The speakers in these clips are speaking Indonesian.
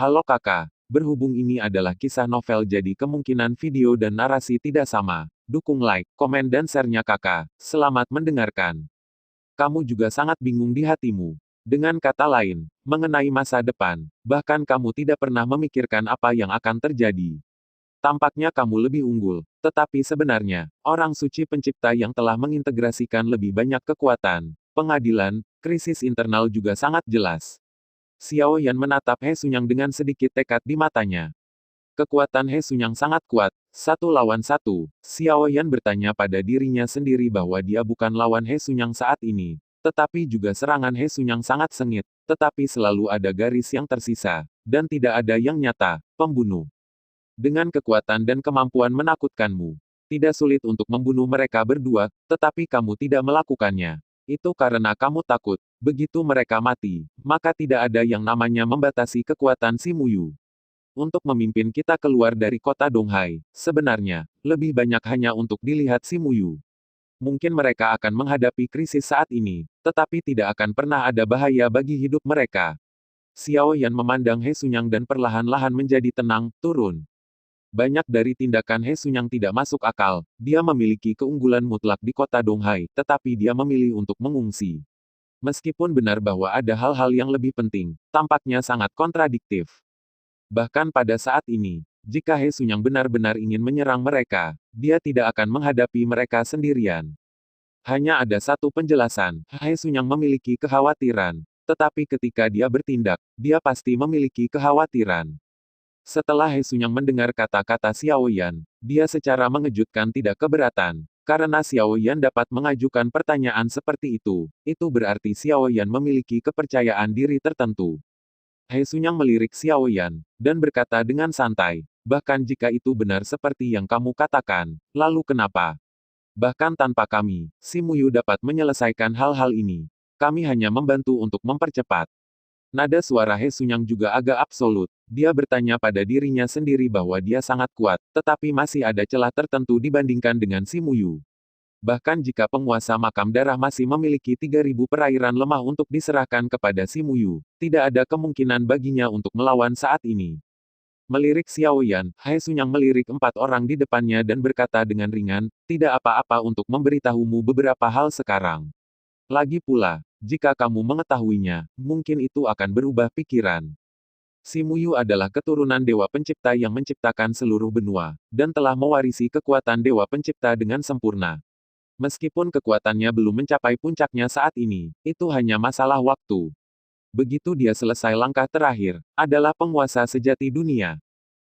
Halo kakak, berhubung ini adalah kisah novel jadi kemungkinan video dan narasi tidak sama. Dukung like, komen dan share-nya kakak. Selamat mendengarkan. Kamu juga sangat bingung di hatimu. Dengan kata lain, mengenai masa depan, bahkan kamu tidak pernah memikirkan apa yang akan terjadi. Tampaknya kamu lebih unggul, tetapi sebenarnya, orang suci pencipta yang telah mengintegrasikan lebih banyak kekuatan, pengadilan, krisis internal juga sangat jelas. Xiao Yan menatap He Sunyang dengan sedikit tekad di matanya. Kekuatan He Sunyang sangat kuat, satu lawan satu. Xiao Yan bertanya pada dirinya sendiri bahwa dia bukan lawan He Sunyang saat ini. Tetapi juga serangan He Sunyang sangat sengit, tetapi selalu ada garis yang tersisa, dan tidak ada yang nyata, pembunuh. Dengan kekuatan dan kemampuan menakutkanmu, tidak sulit untuk membunuh mereka berdua, tetapi kamu tidak melakukannya. Itu karena kamu takut. Begitu mereka mati, maka tidak ada yang namanya membatasi kekuatan si Muyu. Untuk memimpin kita keluar dari kota Donghai, sebenarnya, lebih banyak hanya untuk dilihat si Muyu. Mungkin mereka akan menghadapi krisis saat ini, tetapi tidak akan pernah ada bahaya bagi hidup mereka. Xiao Yan memandang He Sunyang dan perlahan-lahan menjadi tenang, turun. Banyak dari tindakan He Sunyang tidak masuk akal, dia memiliki keunggulan mutlak di kota Donghai, tetapi dia memilih untuk mengungsi. Meskipun benar bahwa ada hal-hal yang lebih penting, tampaknya sangat kontradiktif. Bahkan pada saat ini, jika He Sunyang benar-benar ingin menyerang mereka, dia tidak akan menghadapi mereka sendirian. Hanya ada satu penjelasan, He Sunyang memiliki kekhawatiran. Tetapi ketika dia bertindak, dia pasti memiliki kekhawatiran. Setelah He Sunyang mendengar kata-kata Xiao Yan, dia secara mengejutkan tidak keberatan. Karena Xiao Yan dapat mengajukan pertanyaan seperti itu berarti Xiao Yan memiliki kepercayaan diri tertentu. He Sunyang melirik Xiao Yan, dan berkata dengan santai, bahkan jika itu benar seperti yang kamu katakan, lalu kenapa? Bahkan tanpa kami, si Muyu dapat menyelesaikan hal-hal ini. Kami hanya membantu untuk mempercepat. Nada suara He Sunyang juga agak absolut. Dia bertanya pada dirinya sendiri bahwa dia sangat kuat, tetapi masih ada celah tertentu dibandingkan dengan si Muyu. Bahkan jika penguasa makam darah masih memiliki 3.000 perairan lemah untuk diserahkan kepada si Muyu, tidak ada kemungkinan baginya untuk melawan saat ini. Melirik Xiao Yan, He Sunyang melirik 4 orang di depannya dan berkata dengan ringan, tidak apa-apa untuk memberitahumu beberapa hal sekarang. Lagi pula, jika kamu mengetahuinya, mungkin itu akan berubah pikiran. Si Muyu adalah keturunan Dewa Pencipta yang menciptakan seluruh benua, dan telah mewarisi kekuatan Dewa Pencipta dengan sempurna. Meskipun kekuatannya belum mencapai puncaknya saat ini, itu hanya masalah waktu. Begitu dia selesai langkah terakhir, adalah penguasa sejati dunia.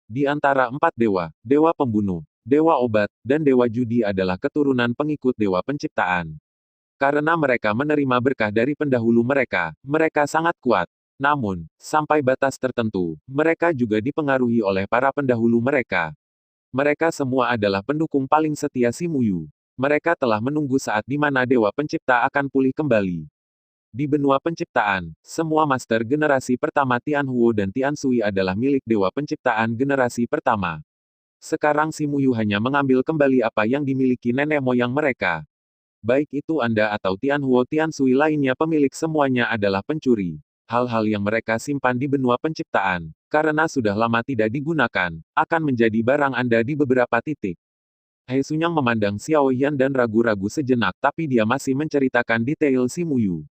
Di antara 4 dewa, Dewa Pembunuh, Dewa Obat, dan Dewa Judi adalah keturunan pengikut Dewa Penciptaan. Karena mereka menerima berkah dari pendahulu mereka, mereka sangat kuat. Namun, sampai batas tertentu, mereka juga dipengaruhi oleh para pendahulu mereka. Mereka semua adalah pendukung paling setia si Muyu. Mereka telah menunggu saat di mana Dewa Pencipta akan pulih kembali. Di benua penciptaan, semua master generasi pertama Tianhuo dan Tiansui adalah milik Dewa Penciptaan generasi pertama. Sekarang si Muyu hanya mengambil kembali apa yang dimiliki nenek moyang mereka. Baik itu Anda atau Tianhuo Tiansui lainnya, pemilik semuanya adalah pencuri. Hal-hal yang mereka simpan di benua penciptaan, karena sudah lama tidak digunakan, akan menjadi barang Anda di beberapa titik. He Sunyang memandang Xiao Yan dan ragu-ragu sejenak, tapi dia masih menceritakan detail si Muyu.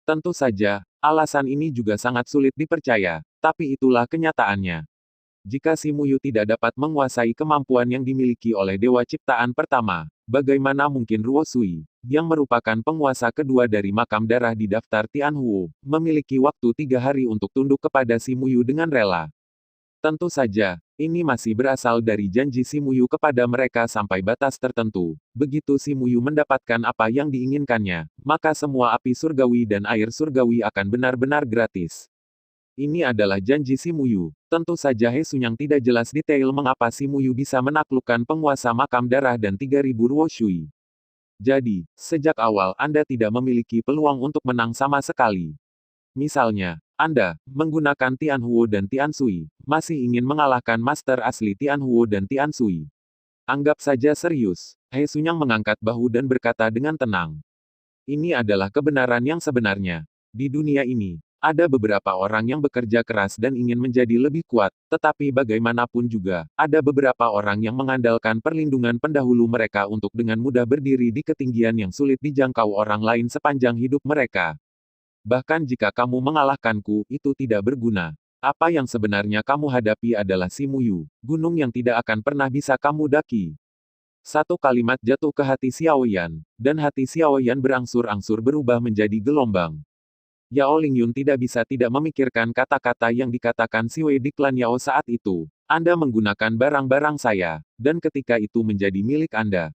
Tentu saja, alasan ini juga sangat sulit dipercaya, tapi itulah kenyataannya. Jika si Muyu tidak dapat menguasai kemampuan yang dimiliki oleh Dewa Ciptaan pertama, bagaimana mungkin Ruo Sui, yang merupakan penguasa kedua dari makam darah di daftar Tianhuo, memiliki waktu 3 hari untuk tunduk kepada si Muyu dengan rela? Tentu saja, ini masih berasal dari janji si Muyu kepada mereka sampai batas tertentu. Begitu si Muyu mendapatkan apa yang diinginkannya, maka semua api surgawi dan air surgawi akan benar-benar gratis. Ini adalah janji si Muyu. Tentu saja He Sunyang tidak jelas detail mengapa si Muyu bisa menaklukkan penguasa makam darah dan 3.000 Ruo Shui. Jadi, sejak awal Anda tidak memiliki peluang untuk menang sama sekali. Misalnya, Anda, menggunakan Tianhuo dan Tiansui, masih ingin mengalahkan master asli Tianhuo dan Tiansui. Anggap saja serius. He Sunyang mengangkat bahu dan berkata dengan tenang. Ini adalah kebenaran yang sebenarnya. Di dunia ini, Ada beberapa orang yang bekerja keras dan ingin menjadi lebih kuat, tetapi bagaimanapun juga, ada beberapa orang yang mengandalkan perlindungan pendahulu mereka untuk dengan mudah berdiri di ketinggian yang sulit dijangkau orang lain sepanjang hidup mereka. Bahkan jika kamu mengalahkanku, itu tidak berguna. Apa yang sebenarnya kamu hadapi adalah Simuyu, gunung yang tidak akan pernah bisa kamu daki. Satu kalimat jatuh ke hati Xiaoyan, dan hati Xiaoyan berangsur-angsur berubah menjadi gelombang. Yao Lingyun tidak bisa tidak memikirkan kata-kata yang dikatakan Si Wei di klan Yao saat itu. Anda menggunakan barang-barang saya, dan ketika itu menjadi milik Anda.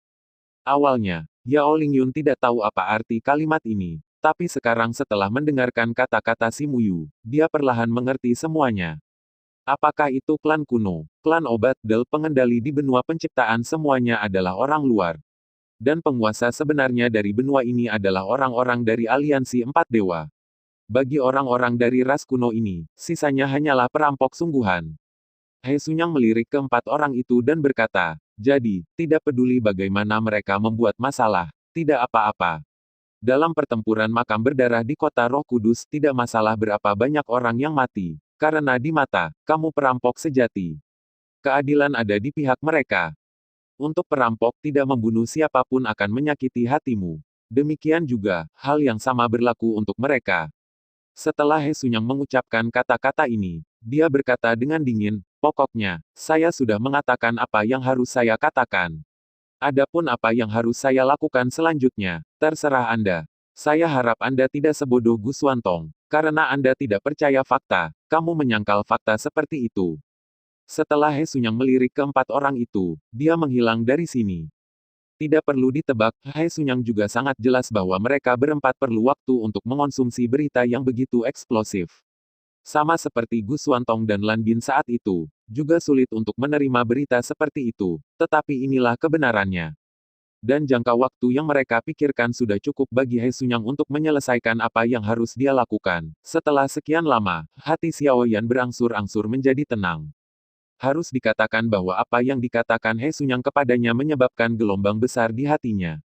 Awalnya, Yao Lingyun tidak tahu apa arti kalimat ini. Tapi sekarang setelah mendengarkan kata-kata Si Muyu, dia perlahan mengerti semuanya. Apakah itu klan kuno, klan obat del pengendali di benua penciptaan semuanya adalah orang luar. Dan penguasa sebenarnya dari benua ini adalah orang-orang dari aliansi empat dewa. Bagi orang-orang dari ras kuno ini, sisanya hanyalah perampok sungguhan. He Sunyang melirik keempat orang itu dan berkata, jadi, tidak peduli bagaimana mereka membuat masalah, tidak apa-apa. Dalam pertempuran makam berdarah di kota Roh Kudus, tidak masalah berapa banyak orang yang mati, karena di mata, kamu perampok sejati. Keadilan ada di pihak mereka. Untuk perampok tidak membunuh siapapun akan menyakiti hatimu. Demikian juga, hal yang sama berlaku untuk mereka. Setelah He Sunyang mengucapkan kata-kata ini, dia berkata dengan dingin, pokoknya, saya sudah mengatakan apa yang harus saya katakan. Adapun apa yang harus saya lakukan selanjutnya, terserah Anda. Saya harap Anda tidak sebodoh Gu Xuantong, karena Anda tidak percaya fakta, kamu menyangkal fakta seperti itu. Setelah He Sunyang melirik keempat orang itu, dia menghilang dari sini. Tidak perlu ditebak, He Sunyang juga sangat jelas bahwa mereka berempat perlu waktu untuk mengonsumsi berita yang begitu eksplosif. Sama seperti Gu Xuantong dan Lan Bin saat itu, juga sulit untuk menerima berita seperti itu, tetapi inilah kebenarannya. Dan jangka waktu yang mereka pikirkan sudah cukup bagi He Sunyang untuk menyelesaikan apa yang harus dia lakukan. Setelah sekian lama, hati Xiaoyan berangsur-angsur menjadi tenang. Harus dikatakan bahwa apa yang dikatakan He Sunyang kepadanya menyebabkan gelombang besar di hatinya.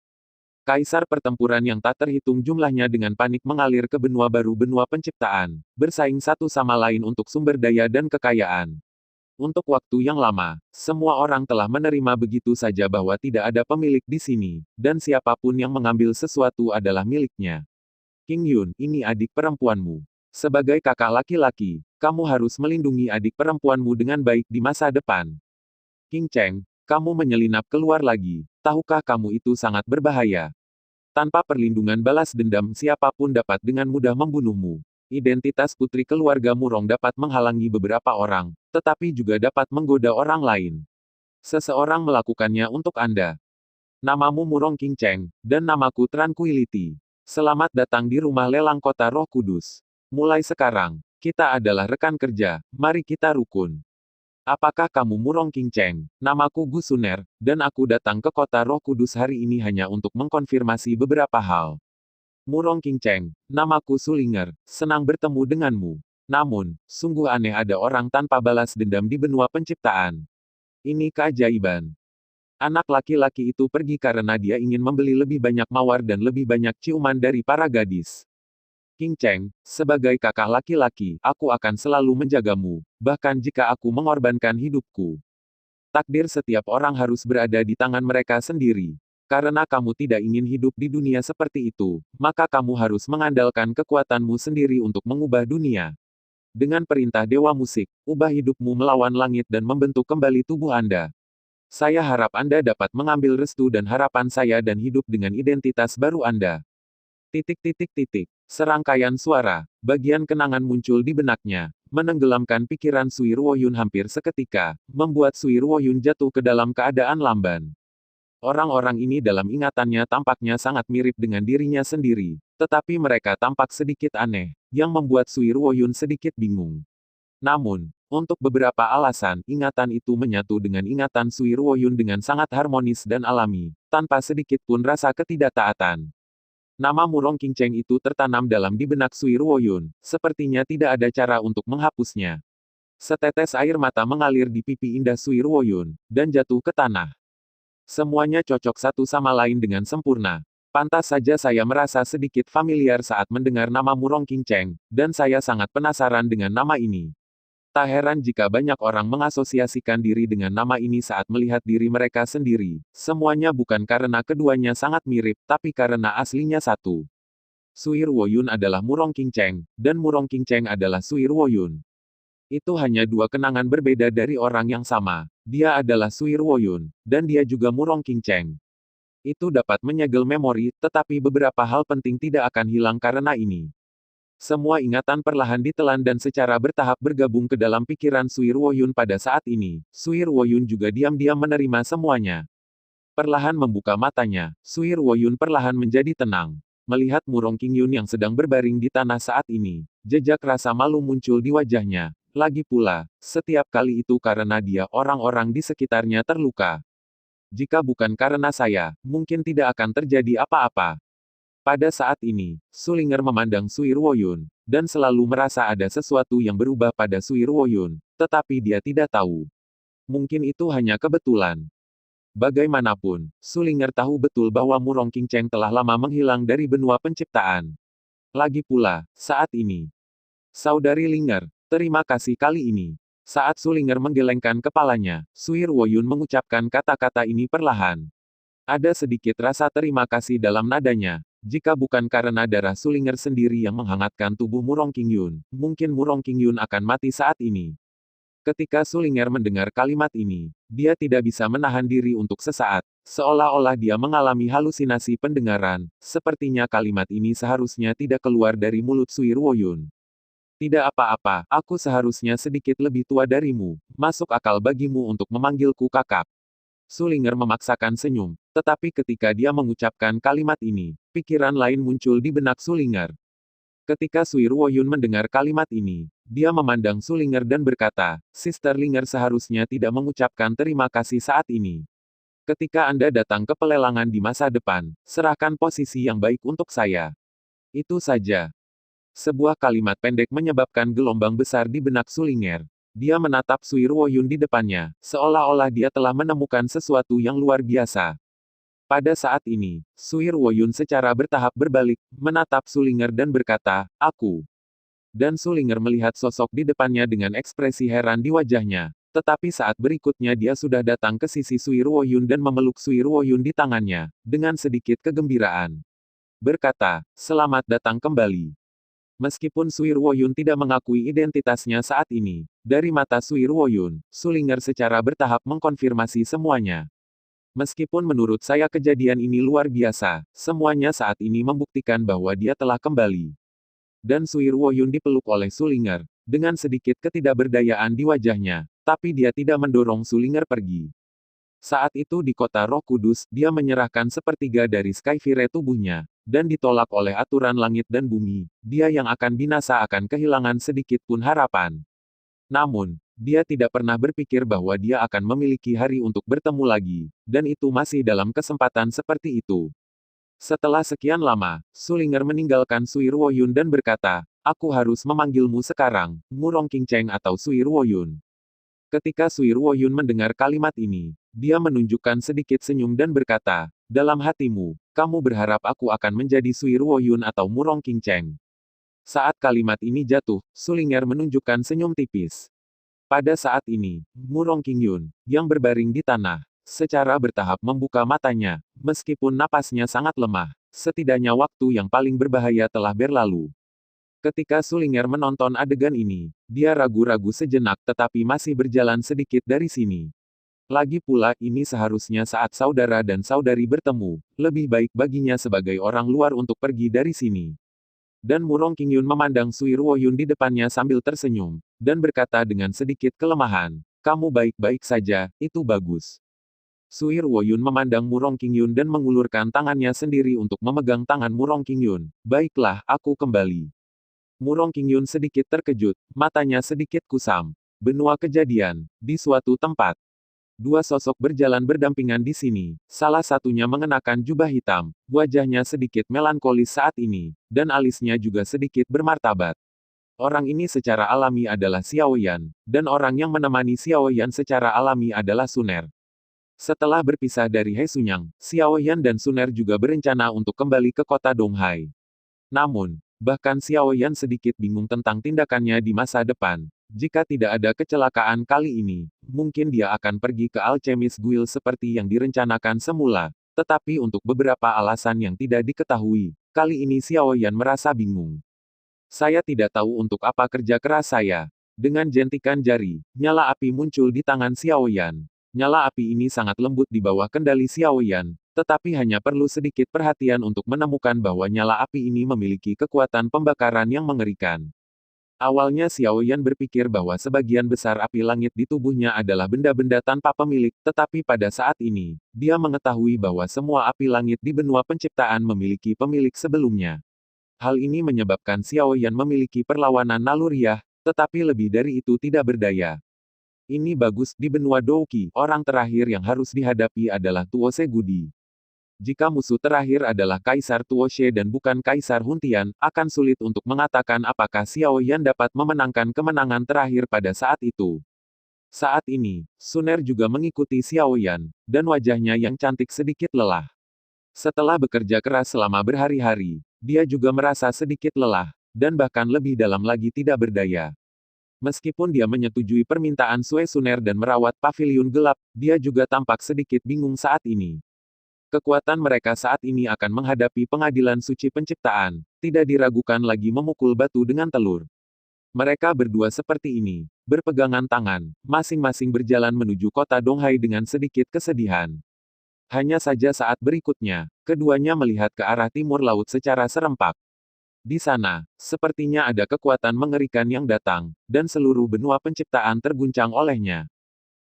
Kaisar pertempuran yang tak terhitung jumlahnya dengan panik mengalir ke benua baru benua penciptaan, bersaing satu sama lain untuk sumber daya dan kekayaan. Untuk waktu yang lama, semua orang telah menerima begitu saja bahwa tidak ada pemilik di sini, dan siapapun yang mengambil sesuatu adalah miliknya. King Yun, ini adik perempuanmu. Sebagai kakak laki-laki, kamu harus melindungi adik perempuanmu dengan baik di masa depan. King Cheng, kamu menyelinap keluar lagi. Tahukah kamu itu sangat berbahaya? Tanpa perlindungan balas dendam siapapun dapat dengan mudah membunuhmu. Identitas putri keluarga Murong dapat menghalangi beberapa orang, tetapi juga dapat menggoda orang lain. Seseorang melakukannya untuk Anda. Namamu Murong King Cheng, dan namaku Tranquility. Selamat datang di rumah lelang kota Roh Kudus. Mulai sekarang, kita adalah rekan kerja, mari kita rukun. Apakah kamu Murong King Cheng? Namaku Gu Suner, dan aku datang ke kota Roh Kudus hari ini hanya untuk mengkonfirmasi beberapa hal. Murong King Cheng, namaku Sulinger, senang bertemu denganmu. Namun, sungguh aneh ada orang tanpa balas dendam di benua penciptaan. Ini keajaiban. Anak laki-laki itu pergi karena dia ingin membeli lebih banyak mawar dan lebih banyak ciuman dari para gadis. King Cheng, sebagai kakak laki-laki, aku akan selalu menjagamu, bahkan jika aku mengorbankan hidupku. Takdir setiap orang harus berada di tangan mereka sendiri. Karena kamu tidak ingin hidup di dunia seperti itu, maka kamu harus mengandalkan kekuatanmu sendiri untuk mengubah dunia. Dengan perintah Dewa Musik, ubah hidupmu melawan langit dan membentuk kembali tubuh Anda. Saya harap Anda dapat mengambil restu dan harapan saya dan hidup dengan identitas baru Anda. Serangkaian suara, bagian kenangan muncul di benaknya, menenggelamkan pikiran Sui Ruoyun hampir seketika, membuat Sui Ruoyun jatuh ke dalam keadaan lamban. Orang-orang ini dalam ingatannya tampaknya sangat mirip dengan dirinya sendiri, tetapi mereka tampak sedikit aneh, yang membuat Sui Ruoyun sedikit bingung. Namun, untuk beberapa alasan, ingatan itu menyatu dengan ingatan Sui Ruoyun dengan sangat harmonis dan alami, tanpa sedikit pun rasa ketidaktaatan. Nama Murong King Cheng itu tertanam dalam di benak Sui Ruoyun, sepertinya tidak ada cara untuk menghapusnya. Setetes air mata mengalir di pipi indah Sui Ruoyun, dan jatuh ke tanah. Semuanya cocok satu sama lain dengan sempurna. Pantas saja saya merasa sedikit familiar saat mendengar nama Murong Qingcheng, dan saya sangat penasaran dengan nama ini. Tak heran jika banyak orang mengasosiasikan diri dengan nama ini saat melihat diri mereka sendiri. Semuanya bukan karena keduanya sangat mirip, tapi karena aslinya satu. Suir Woyun adalah Murong Qingcheng, dan Murong Qingcheng adalah Suir Woyun. Itu hanya dua kenangan berbeda dari orang yang sama. Dia adalah Suir Woyun, dan dia juga Murong Qingcheng. Itu dapat menyegel memori, tetapi beberapa hal penting tidak akan hilang karena ini. Semua ingatan perlahan ditelan dan secara bertahap bergabung ke dalam pikiran Suir Woyun pada saat ini. Suir Woyun juga diam-diam menerima semuanya. Perlahan membuka matanya, Suir Woyun perlahan menjadi tenang. Melihat Murong Qingyun yang sedang berbaring di tanah saat ini, jejak rasa malu muncul di wajahnya. Lagi pula, setiap kali itu karena dia orang-orang di sekitarnya terluka. Jika bukan karena saya, mungkin tidak akan terjadi apa-apa. Pada saat ini, Sulinger memandang Suir Woyun, dan selalu merasa ada sesuatu yang berubah pada Suir Woyun, tetapi dia tidak tahu. Mungkin itu hanya kebetulan. Bagaimanapun, Sulinger tahu betul bahwa Murong Qingcheng telah lama menghilang dari benua penciptaan. Lagi pula, saat ini. Saudari Linger, terima kasih kali ini. Saat Sulinger menggelengkan kepalanya, Suir Woyun mengucapkan kata-kata ini perlahan. Ada sedikit rasa terima kasih dalam nadanya. Jika bukan karena darah Sulinger sendiri yang menghangatkan tubuh Murong Qingyun, mungkin Murong Qingyun akan mati saat ini. Ketika Sulinger mendengar kalimat ini, dia tidak bisa menahan diri untuk sesaat, seolah-olah dia mengalami halusinasi pendengaran. Sepertinya kalimat ini seharusnya tidak keluar dari mulut Suir Woyun. Tidak apa-apa, aku seharusnya sedikit lebih tua darimu. Masuk akal bagimu untuk memanggilku kakak. Sulinger memaksakan senyum, tetapi ketika dia mengucapkan kalimat ini, pikiran lain muncul di benak Sulinger. Ketika Suir Woyun mendengar kalimat ini, dia memandang Sulinger dan berkata, Sister Linger seharusnya tidak mengucapkan terima kasih saat ini. Ketika Anda datang ke pelelangan di masa depan, serahkan posisi yang baik untuk saya. Itu saja. Sebuah kalimat pendek menyebabkan gelombang besar di benak Sulinger. Dia menatap Suir Woyun di depannya, seolah-olah dia telah menemukan sesuatu yang luar biasa. Pada saat ini, Suir Woyun secara bertahap berbalik, menatap Sulinger dan berkata, aku. Dan Sulinger melihat sosok di depannya dengan ekspresi heran di wajahnya. Tetapi saat berikutnya dia sudah datang ke sisi Suir Woyun dan memeluk Suir Woyun di tangannya, dengan sedikit kegembiraan. Berkata, selamat datang kembali. Meskipun Suir Woyun tidak mengakui identitasnya saat ini, dari mata Suir Woyun, Sulinger secara bertahap mengkonfirmasi semuanya. Meskipun menurut saya kejadian ini luar biasa, semuanya saat ini membuktikan bahwa dia telah kembali. Dan Suir Woyun dipeluk oleh Sulinger, dengan sedikit ketidakberdayaan di wajahnya, tapi dia tidak mendorong Sulinger pergi. Saat itu di kota Roh Kudus, dia menyerahkan sepertiga dari Skyfire tubuhnya, dan ditolak oleh aturan langit dan bumi, dia yang akan binasa akan kehilangan sedikit pun harapan. Namun, dia tidak pernah berpikir bahwa dia akan memiliki hari untuk bertemu lagi, dan itu masih dalam kesempatan seperti itu. Setelah sekian lama, Sulinger meninggalkan Suir Woyun dan berkata, aku harus memanggilmu sekarang, Murong Qingcheng atau Suir Woyun. Ketika Suir Woyun mendengar kalimat ini, dia menunjukkan sedikit senyum dan berkata, dalam hatimu, kamu berharap aku akan menjadi Suir Woyun atau Murong Qingcheng. Saat kalimat ini jatuh, Sulinger menunjukkan senyum tipis. Pada saat ini, Murong Qingyun, yang berbaring di tanah, secara bertahap membuka matanya, meskipun napasnya sangat lemah, setidaknya waktu yang paling berbahaya telah berlalu. Ketika Sulinger menonton adegan ini, dia ragu-ragu sejenak tetapi masih berjalan sedikit dari sini. Lagi pula ini seharusnya saat saudara dan saudari bertemu, lebih baik baginya sebagai orang luar untuk pergi dari sini. Dan Murong Qingyun memandang Suir Woyun di depannya sambil tersenyum, dan berkata dengan sedikit kelemahan, kamu baik-baik saja, itu bagus. Suir Woyun memandang Murong Qingyun dan mengulurkan tangannya sendiri untuk memegang tangan Murong Qingyun. Baiklah, aku kembali. Murong Qingyun sedikit terkejut, matanya sedikit kusam. Benua kejadian, di suatu tempat. Dua sosok berjalan berdampingan di sini, salah satunya mengenakan jubah hitam, wajahnya sedikit melankolis saat ini, dan alisnya juga sedikit bermartabat. Orang ini secara alami adalah Xiao Yan, dan orang yang menemani Xiao Yan secara alami adalah Suner. Setelah berpisah dari He Sunyang, Xiao Yan dan Suner juga berencana untuk kembali ke kota Donghai. Namun, bahkan Xiao Yan sedikit bingung tentang tindakannya di masa depan. Jika tidak ada kecelakaan kali ini, mungkin dia akan pergi ke Alchemist Guild seperti yang direncanakan semula. Tetapi untuk beberapa alasan yang tidak diketahui, kali ini Xiao Yan merasa bingung. Saya tidak tahu untuk apa kerja keras saya. Dengan jentikan jari, nyala api muncul di tangan Xiao Yan. Nyala api ini sangat lembut di bawah kendali Xiao Yan, tetapi hanya perlu sedikit perhatian untuk menemukan bahwa nyala api ini memiliki kekuatan pembakaran yang mengerikan. Awalnya Xiao Yan berpikir bahwa sebagian besar api langit di tubuhnya adalah benda-benda tanpa pemilik, tetapi pada saat ini, dia mengetahui bahwa semua api langit di benua penciptaan memiliki pemilik sebelumnya. Hal ini menyebabkan Xiao Yan memiliki perlawanan naluriah, tetapi lebih dari itu tidak berdaya. Ini bagus, di benua Douqi, orang terakhir yang harus dihadapi adalah Tuo Segudi. Jika musuh terakhir adalah Kaisar Tuoshe dan bukan Kaisar Huntian, akan sulit untuk mengatakan apakah Xiao Yan dapat memenangkan kemenangan terakhir pada saat itu. Saat ini, Suner juga mengikuti Xiao Yan, dan wajahnya yang cantik sedikit lelah. Setelah bekerja keras selama berhari-hari, dia juga merasa sedikit lelah, dan bahkan lebih dalam lagi tidak berdaya. Meskipun dia menyetujui permintaan Sue Suner dan merawat paviliun gelap, dia juga tampak sedikit bingung saat ini. Kekuatan mereka saat ini akan menghadapi pengadilan suci penciptaan, tidak diragukan lagi memukul batu dengan telur. Mereka berdua seperti ini, berpegangan tangan, masing-masing berjalan menuju kota Donghai dengan sedikit kesedihan. Hanya saja saat berikutnya, keduanya melihat ke arah timur laut secara serempak. Di sana, sepertinya ada kekuatan mengerikan yang datang, dan seluruh benua penciptaan terguncang olehnya.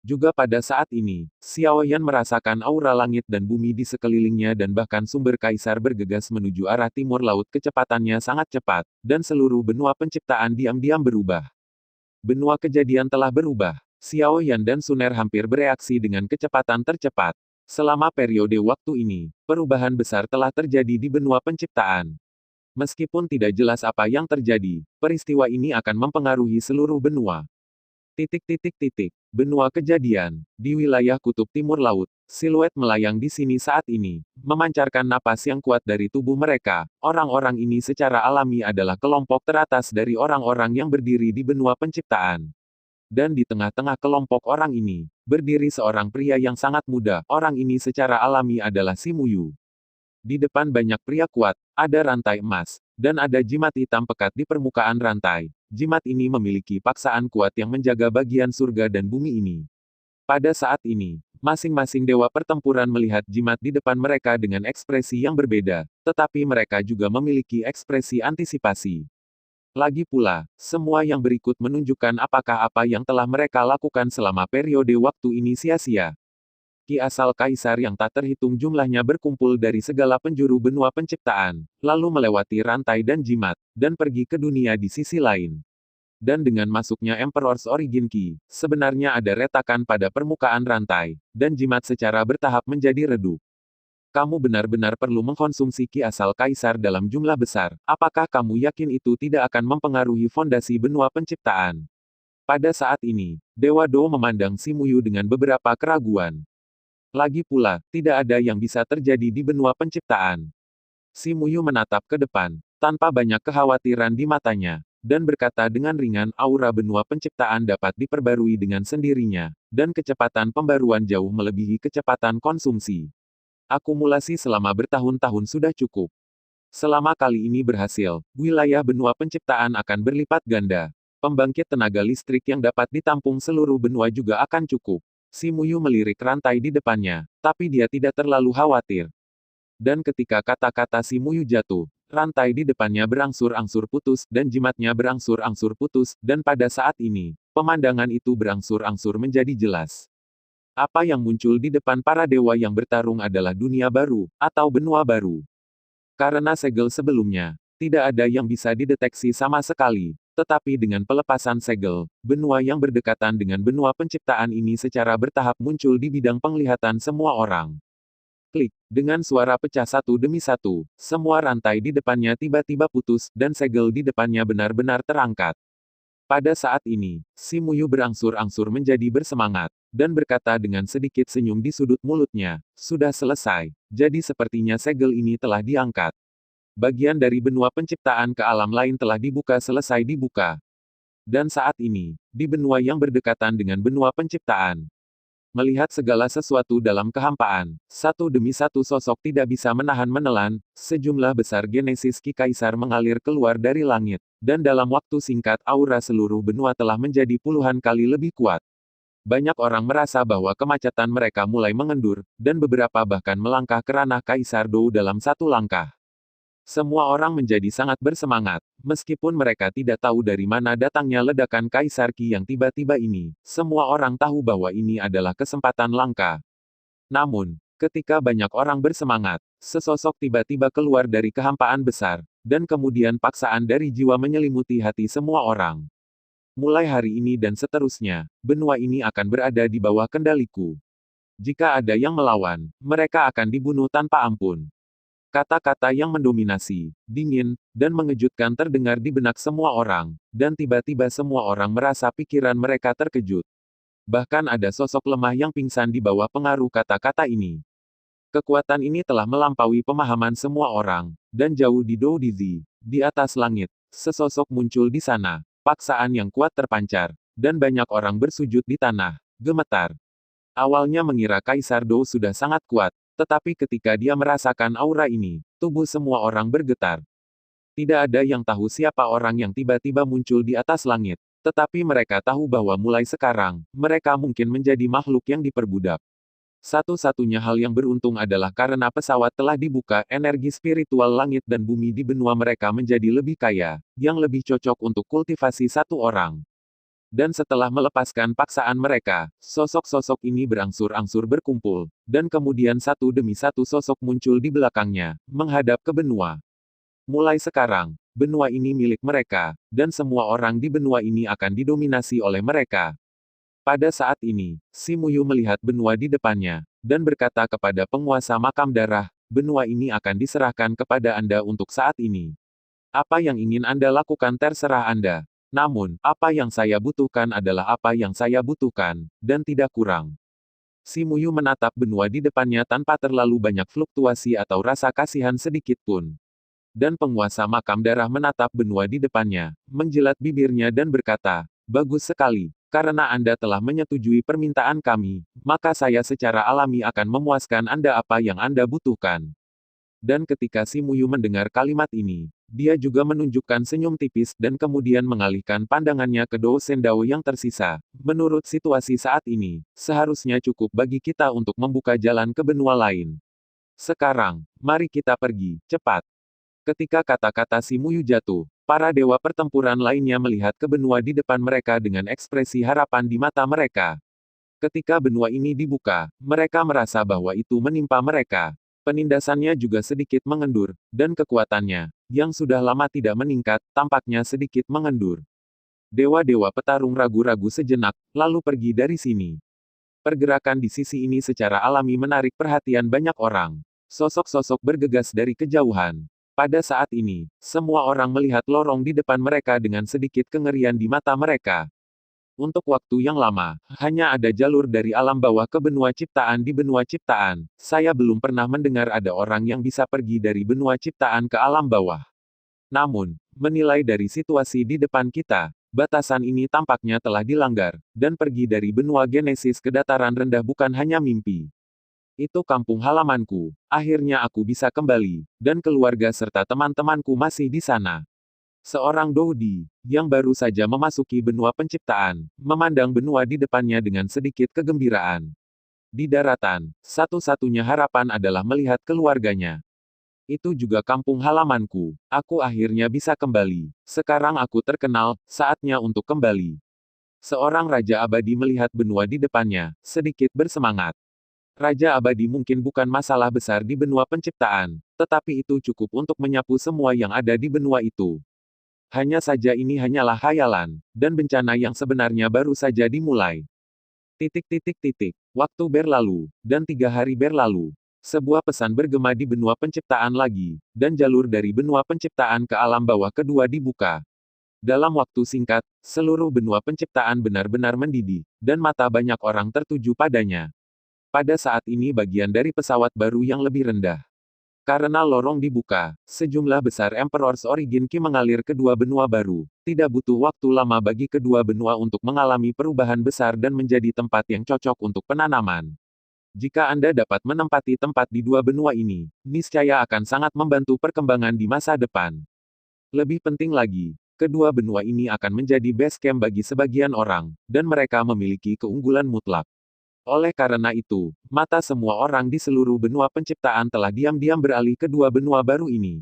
Juga pada saat ini, Xiao Yan merasakan aura langit dan bumi di sekelilingnya dan bahkan sumber kaisar bergegas menuju arah timur laut kecepatannya sangat cepat, dan seluruh benua penciptaan diam-diam berubah. Benua kejadian telah berubah. Xiao Yan dan Suner hampir bereaksi dengan kecepatan tercepat. Selama periode waktu ini, perubahan besar telah terjadi di benua penciptaan. Meskipun tidak jelas apa yang terjadi, peristiwa ini akan mempengaruhi seluruh benua. Benua kejadian. Di wilayah kutub timur laut, siluet melayang di sini saat ini, memancarkan napas yang kuat dari tubuh mereka. Orang-orang ini secara alami adalah kelompok teratas dari orang-orang yang berdiri di benua penciptaan. Dan di tengah-tengah kelompok orang ini, berdiri seorang pria yang sangat muda. Orang ini secara alami adalah Si Muyu. Di depan banyak pria kuat, ada rantai emas, dan ada jimat hitam pekat di permukaan rantai. Jimat ini memiliki paksaan kuat yang menjaga bagian surga dan bumi ini. Pada saat ini, masing-masing dewa pertempuran melihat jimat di depan mereka dengan ekspresi yang berbeda, tetapi mereka juga memiliki ekspresi antisipasi. Lagi pula, semua yang berikut menunjukkan apakah apa yang telah mereka lakukan selama periode waktu ini sia-sia. Ki asal kaisar yang tak terhitung jumlahnya berkumpul dari segala penjuru benua penciptaan, lalu melewati rantai dan jimat, dan pergi ke dunia di sisi lain. Dan dengan masuknya Emperor's Origin Key, sebenarnya ada retakan pada permukaan rantai, dan jimat secara bertahap menjadi redup. Kamu benar-benar perlu mengkonsumsi ki asal kaisar dalam jumlah besar. Apakah kamu yakin itu tidak akan mempengaruhi fondasi benua penciptaan? Pada saat ini, Dewa Do memandang Si Muyu dengan beberapa keraguan. Lagi pula, tidak ada yang bisa terjadi di benua penciptaan. Si Muyu menatap ke depan, tanpa banyak kekhawatiran di matanya, dan berkata dengan ringan, aura benua penciptaan dapat diperbarui dengan sendirinya, dan kecepatan pembaruan jauh melebihi kecepatan konsumsi. Akumulasi selama bertahun-tahun sudah cukup. Selama kali ini berhasil, wilayah benua penciptaan akan berlipat ganda. Pembangkit tenaga listrik yang dapat ditampung seluruh benua juga akan cukup. Si Muyu melirik rantai di depannya, tapi dia tidak terlalu khawatir. Dan ketika kata-kata Si Muyu jatuh, rantai di depannya berangsur-angsur putus, dan jimatnya berangsur-angsur putus, dan pada saat ini, pemandangan itu berangsur-angsur menjadi jelas. Apa yang muncul di depan para dewa yang bertarung adalah dunia baru, atau benua baru. Karena segel sebelumnya, tidak ada yang bisa dideteksi sama sekali. Tetapi dengan pelepasan segel, benua yang berdekatan dengan benua penciptaan ini secara bertahap muncul di bidang penglihatan semua orang. Klik, dengan suara pecah satu demi satu, semua rantai di depannya tiba-tiba putus, dan segel di depannya benar-benar terangkat. Pada saat ini, si Muyu berangsur-angsur menjadi bersemangat, dan berkata dengan sedikit senyum di sudut mulutnya, sudah selesai, jadi sepertinya segel ini telah diangkat. Bagian dari benua penciptaan ke alam lain telah dibuka selesai dibuka. Dan saat ini, di benua yang berdekatan dengan benua penciptaan, melihat segala sesuatu dalam kehampaan, satu demi satu sosok tidak bisa menahan menelan, sejumlah besar Genesis Ki Kaisar mengalir keluar dari langit, dan dalam waktu singkat aura seluruh benua telah menjadi puluhan kali lebih kuat. Banyak orang merasa bahwa kemacetan mereka mulai mengendur, dan beberapa bahkan melangkah ke ranah Kaisar Dou dalam satu langkah. Semua orang menjadi sangat bersemangat, meskipun mereka tidak tahu dari mana datangnya ledakan Kaisar Qi yang tiba-tiba ini. Semua orang tahu bahwa ini adalah kesempatan langka. Namun, ketika banyak orang bersemangat, sesosok tiba-tiba keluar dari kehampaan besar, dan kemudian paksaan dari jiwa menyelimuti hati semua orang. Mulai hari ini dan seterusnya, benua ini akan berada di bawah kendaliku. Jika ada yang melawan, mereka akan dibunuh tanpa ampun. Kata-kata yang mendominasi, dingin, dan mengejutkan terdengar di benak semua orang, dan tiba-tiba semua orang merasa pikiran mereka terkejut. Bahkan ada sosok lemah yang pingsan di bawah pengaruh kata-kata ini. Kekuatan ini telah melampaui pemahaman semua orang, dan jauh di Doudizi, di atas langit, sesosok muncul di sana, paksaan yang kuat terpancar, dan banyak orang bersujud di tanah, gemetar. Awalnya mengira Kaisar Dou sudah sangat kuat, tetapi ketika dia merasakan aura ini, tubuh semua orang bergetar. Tidak ada yang tahu siapa orang yang tiba-tiba muncul di atas langit, tetapi mereka tahu bahwa mulai sekarang, mereka mungkin menjadi makhluk yang diperbudak. Satu-satunya hal yang beruntung adalah karena pesawat telah dibuka, energi spiritual langit dan bumi di benua mereka menjadi lebih kaya, yang lebih cocok untuk kultivasi satu orang. Dan setelah melepaskan paksaan mereka, sosok-sosok ini berangsur-angsur berkumpul, dan kemudian satu demi satu sosok muncul di belakangnya, menghadap ke benua. Mulai sekarang, benua ini milik mereka, dan semua orang di benua ini akan didominasi oleh mereka. Pada saat ini, si Muyu melihat benua di depannya, dan berkata kepada penguasa makam darah, benua ini akan diserahkan kepada Anda untuk saat ini. Apa yang ingin Anda lakukan terserah Anda. Namun, apa yang saya butuhkan adalah apa yang saya butuhkan, dan tidak kurang. Si Muyu menatap benua di depannya tanpa terlalu banyak fluktuasi atau rasa kasihan sedikit pun. Dan penguasa makam darah menatap benua di depannya, menjilat bibirnya dan berkata, bagus sekali, karena Anda telah menyetujui permintaan kami, maka saya secara alami akan memuaskan Anda apa yang Anda butuhkan. Dan ketika si Muyu mendengar kalimat ini, dia juga menunjukkan senyum tipis dan kemudian mengalihkan pandangannya ke Dou Sendao yang tersisa. Menurut situasi saat ini, seharusnya cukup bagi kita untuk membuka jalan ke benua lain. Sekarang, mari kita pergi, cepat. Ketika kata-kata si Muyu jatuh, para dewa pertempuran lainnya melihat ke benua di depan mereka dengan ekspresi harapan di mata mereka. Ketika benua ini dibuka, mereka merasa bahwa itu menimpa mereka. Penindasannya juga sedikit mengendur, dan kekuatannya, yang sudah lama tidak meningkat, tampaknya sedikit mengendur. Dewa-dewa petarung ragu-ragu sejenak, lalu pergi dari sini. Pergerakan di sisi ini secara alami menarik perhatian banyak orang. Sosok-sosok bergegas dari kejauhan. Pada saat ini, semua orang melihat lorong di depan mereka dengan sedikit kengerian di mata mereka. Untuk waktu yang lama, hanya ada jalur dari alam bawah ke benua ciptaan di benua ciptaan. Saya belum pernah mendengar ada orang yang bisa pergi dari benua ciptaan ke alam bawah. Namun, menilai dari situasi di depan kita, batasan ini tampaknya telah dilanggar, dan pergi dari benua Genesis ke dataran rendah bukan hanya mimpi. Itu kampung halamanku. Akhirnya aku bisa kembali, dan keluarga serta teman-temanku masih di sana. Seorang Doudi, yang baru saja memasuki benua penciptaan, memandang benua di depannya dengan sedikit kegembiraan. Di daratan, satu-satunya harapan adalah melihat keluarganya. Itu juga kampung halamanku. Aku akhirnya bisa kembali. Sekarang aku terkenal, saatnya untuk kembali. Seorang Raja Abadi melihat benua di depannya, sedikit bersemangat. Raja Abadi mungkin bukan masalah besar di benua penciptaan, tetapi itu cukup untuk menyapu semua yang ada di benua itu. Hanya saja ini hanyalah khayalan, dan bencana yang sebenarnya baru saja dimulai. Waktu berlalu, dan 3 hari berlalu. Sebuah pesan bergema di benua penciptaan lagi, dan jalur dari benua penciptaan ke alam bawah kedua dibuka. Dalam waktu singkat, seluruh benua penciptaan benar-benar mendidih, dan mata banyak orang tertuju padanya. Pada saat ini bagian dari pesawat baru yang lebih rendah. Karena lorong dibuka, sejumlah besar Emperor's Origin Ki mengalir ke dua benua baru. Tidak butuh waktu lama bagi kedua benua untuk mengalami perubahan besar dan menjadi tempat yang cocok untuk penanaman. Jika Anda dapat menempati tempat di dua benua ini, niscaya akan sangat membantu perkembangan di masa depan. Lebih penting lagi, kedua benua ini akan menjadi base camp bagi sebagian orang, dan mereka memiliki keunggulan mutlak. Oleh karena itu, mata semua orang di seluruh benua penciptaan telah diam-diam beralih ke dua benua baru ini.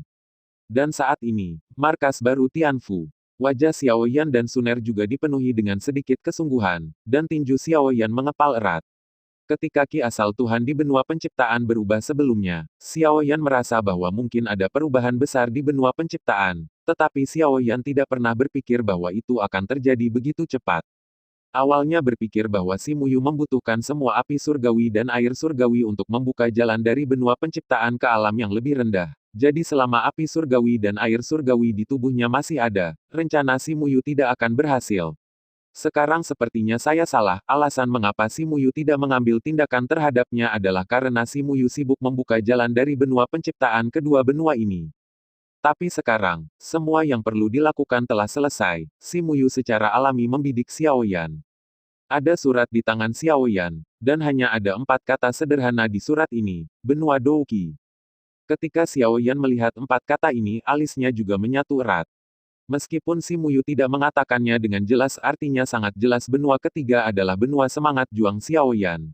Dan saat ini, markas baru Tianfu. Wajah Xiao Yan dan Suner juga dipenuhi dengan sedikit kesungguhan, dan tinju Xiao Yan mengepal erat. Ketika ki asal Tuhan di benua penciptaan berubah sebelumnya, Xiao Yan merasa bahwa mungkin ada perubahan besar di benua penciptaan, tetapi Xiao Yan tidak pernah berpikir bahwa itu akan terjadi begitu cepat. Awalnya berpikir bahwa si Muyu membutuhkan semua api surgawi dan air surgawi untuk membuka jalan dari benua penciptaan ke alam yang lebih rendah. Jadi selama api surgawi dan air surgawi di tubuhnya masih ada, rencana si Muyu tidak akan berhasil. Sekarang sepertinya saya salah, alasan mengapa si Muyu tidak mengambil tindakan terhadapnya adalah karena si Muyu sibuk membuka jalan dari benua penciptaan kedua benua ini. Tapi sekarang, semua yang perlu dilakukan telah selesai. Si Muyu secara alami membidik Xiao Yan. Ada surat di tangan Xiao Yan, dan hanya ada 4 kata sederhana di surat ini, benua Douqi. Ketika Xiao Yan melihat 4 kata ini, alisnya juga menyatu erat. Meskipun si Muyu tidak mengatakannya dengan jelas, artinya sangat jelas benua ketiga adalah benua semangat juang Xiao Yan.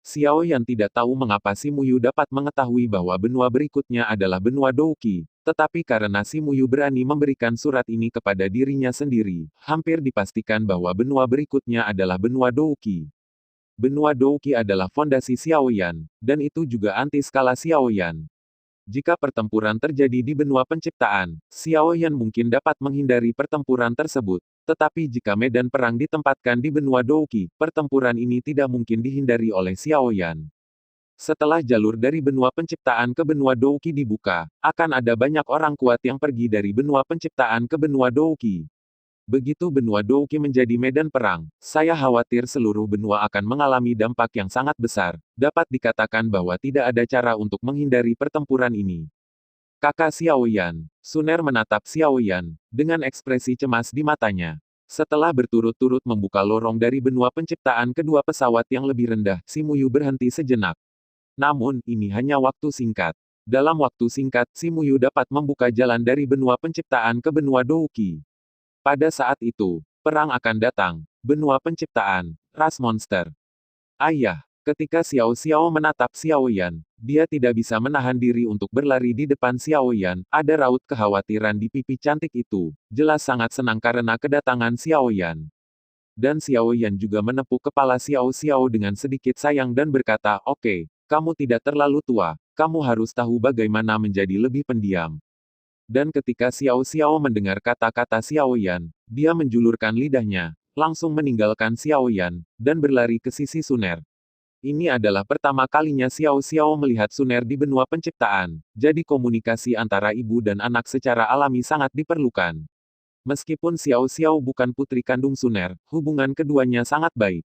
Xiao Yan tidak tahu mengapa si Muyu dapat mengetahui bahwa benua berikutnya adalah benua Douqi. Tetapi karena si Muyu berani memberikan surat ini kepada dirinya sendiri, hampir dipastikan bahwa benua berikutnya adalah benua Douqi. Benua Douqi adalah fondasi Xiao Yan, dan itu juga anti skala Xiao Yan. Jika pertempuran terjadi di benua penciptaan, Xiao Yan mungkin dapat menghindari pertempuran tersebut. Tetapi jika medan perang ditempatkan di benua Douqi, pertempuran ini tidak mungkin dihindari oleh Xiao Yan. Setelah jalur dari benua penciptaan ke benua Douqi dibuka, akan ada banyak orang kuat yang pergi dari benua penciptaan ke benua Douqi. Begitu benua Douqi menjadi medan perang, saya khawatir seluruh benua akan mengalami dampak yang sangat besar. Dapat dikatakan bahwa tidak ada cara untuk menghindari pertempuran ini. Kakak Xiao Yan, Suner menatap Xiao Yan, dengan ekspresi cemas di matanya. Setelah berturut-turut membuka lorong dari benua penciptaan kedua pesawat yang lebih rendah, si Muyu berhenti sejenak. Namun, ini hanya waktu singkat. Dalam waktu singkat, si Muyu dapat membuka jalan dari benua penciptaan ke benua Douqi. Pada saat itu, perang akan datang. Benua penciptaan, ras monster. Ayah, ketika Xiao Xiao menatap Xiao Yan, dia tidak bisa menahan diri untuk berlari di depan Xiao Yan. Ada raut kekhawatiran di pipi cantik itu. Jelas sangat senang karena kedatangan Xiao Yan. Dan Xiao Yan juga menepuk kepala Xiao Xiao dengan sedikit sayang dan berkata, "Oke. Kamu tidak terlalu tua, kamu harus tahu bagaimana menjadi lebih pendiam." Dan ketika Xiao Xiao mendengar kata-kata Xiao Yan, dia menjulurkan lidahnya, langsung meninggalkan Xiao Yan, dan berlari ke sisi Suner. Ini adalah pertama kalinya Xiao Xiao melihat Suner di benua penciptaan, jadi komunikasi antara ibu dan anak secara alami sangat diperlukan. Meskipun Xiao Xiao bukan putri kandung Suner, hubungan keduanya sangat baik.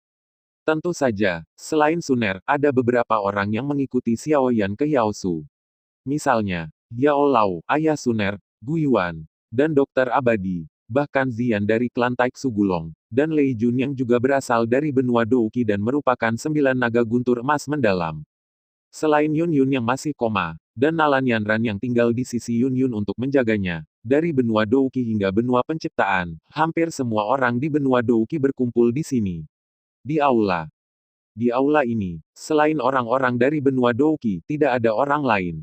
Tentu saja, selain Suner, ada beberapa orang yang mengikuti Xiao Yan ke Yaosu. Misalnya, Yao Lao, ayah Suner, Gu Yuan, dan Dokter Abadi, bahkan Zian dari klan Taiksu Gulong, dan Lei Jun yang juga berasal dari benua Douqi dan merupakan 9 naga guntur emas mendalam. Selain Yun Yun yang masih koma, dan Nalan Yanran yang tinggal di sisi Yun Yun untuk menjaganya, dari benua Douqi hingga benua penciptaan, hampir semua orang di benua Douqi berkumpul di sini. Di aula. Di aula ini, selain orang-orang dari benua Douqi, tidak ada orang lain.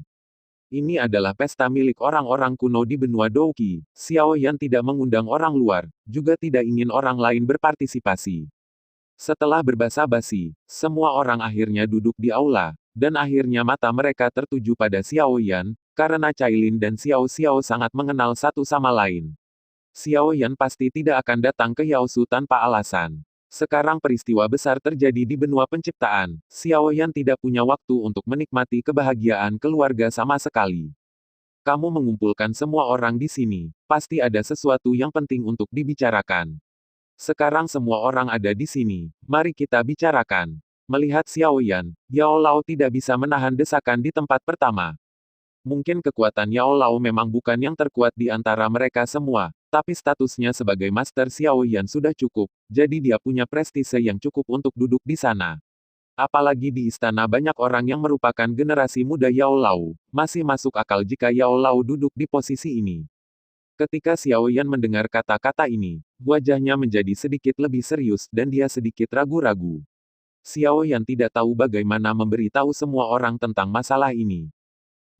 Ini adalah pesta milik orang-orang kuno di benua Douqi. Xiao Yan tidak mengundang orang luar, juga tidak ingin orang lain berpartisipasi. Setelah berbasa-basi, semua orang akhirnya duduk di aula, dan akhirnya mata mereka tertuju pada Xiao Yan, karena Cailin dan Xiao Xiao sangat mengenal satu sama lain. Xiao Yan pasti tidak akan datang ke Yaosu tanpa alasan. Sekarang peristiwa besar terjadi di benua penciptaan. Xiao Yan tidak punya waktu untuk menikmati kebahagiaan keluarga sama sekali. Kamu mengumpulkan semua orang di sini. Pasti ada sesuatu yang penting untuk dibicarakan. Sekarang semua orang ada di sini. Mari kita bicarakan. Melihat Xiao Yan, Yao Lao tidak bisa menahan desakan di tempat pertama. Mungkin kekuatan Yao Lao memang bukan yang terkuat di antara mereka semua, tapi statusnya sebagai Master Xiao Yan sudah cukup, jadi dia punya prestise yang cukup untuk duduk di sana. Apalagi di istana banyak orang yang merupakan generasi muda Yao Lao, masih masuk akal jika Yao Lao duduk di posisi ini. Ketika Xiao Yan mendengar kata-kata ini, wajahnya menjadi sedikit lebih serius dan dia sedikit ragu-ragu. Xiao Yan tidak tahu bagaimana memberitahu semua orang tentang masalah ini.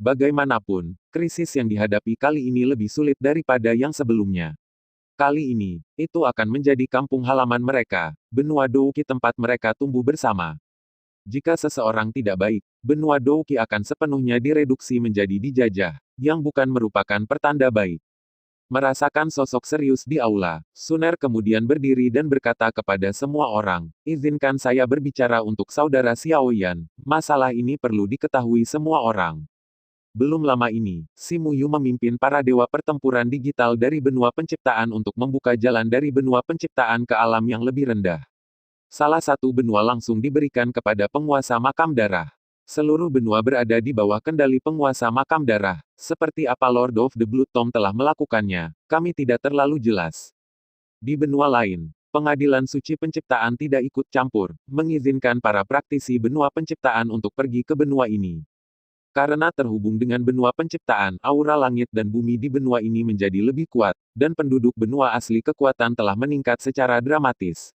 Bagaimanapun, krisis yang dihadapi kali ini lebih sulit daripada yang sebelumnya. Kali ini, itu akan menjadi kampung halaman mereka, benua Douqi tempat mereka tumbuh bersama. Jika seseorang tidak baik, benua Douqi akan sepenuhnya direduksi menjadi dijajah, yang bukan merupakan pertanda baik. Merasakan sosok serius di aula, Suner kemudian berdiri dan berkata kepada semua orang, izinkan saya berbicara untuk saudara Xiao Yan, masalah ini perlu diketahui semua orang. Belum lama ini, Si Muyu memimpin para dewa pertempuran digital dari benua penciptaan untuk membuka jalan dari benua penciptaan ke alam yang lebih rendah. Salah satu benua langsung diberikan kepada penguasa makam darah. Seluruh benua berada di bawah kendali penguasa makam darah. Seperti apa Lord of the Blood Tome telah melakukannya, kami tidak terlalu jelas. Di benua lain, pengadilan suci penciptaan tidak ikut campur, mengizinkan para praktisi benua penciptaan untuk pergi ke benua ini. Karena terhubung dengan benua penciptaan, aura langit dan bumi di benua ini menjadi lebih kuat, dan penduduk benua asli kekuatan telah meningkat secara dramatis.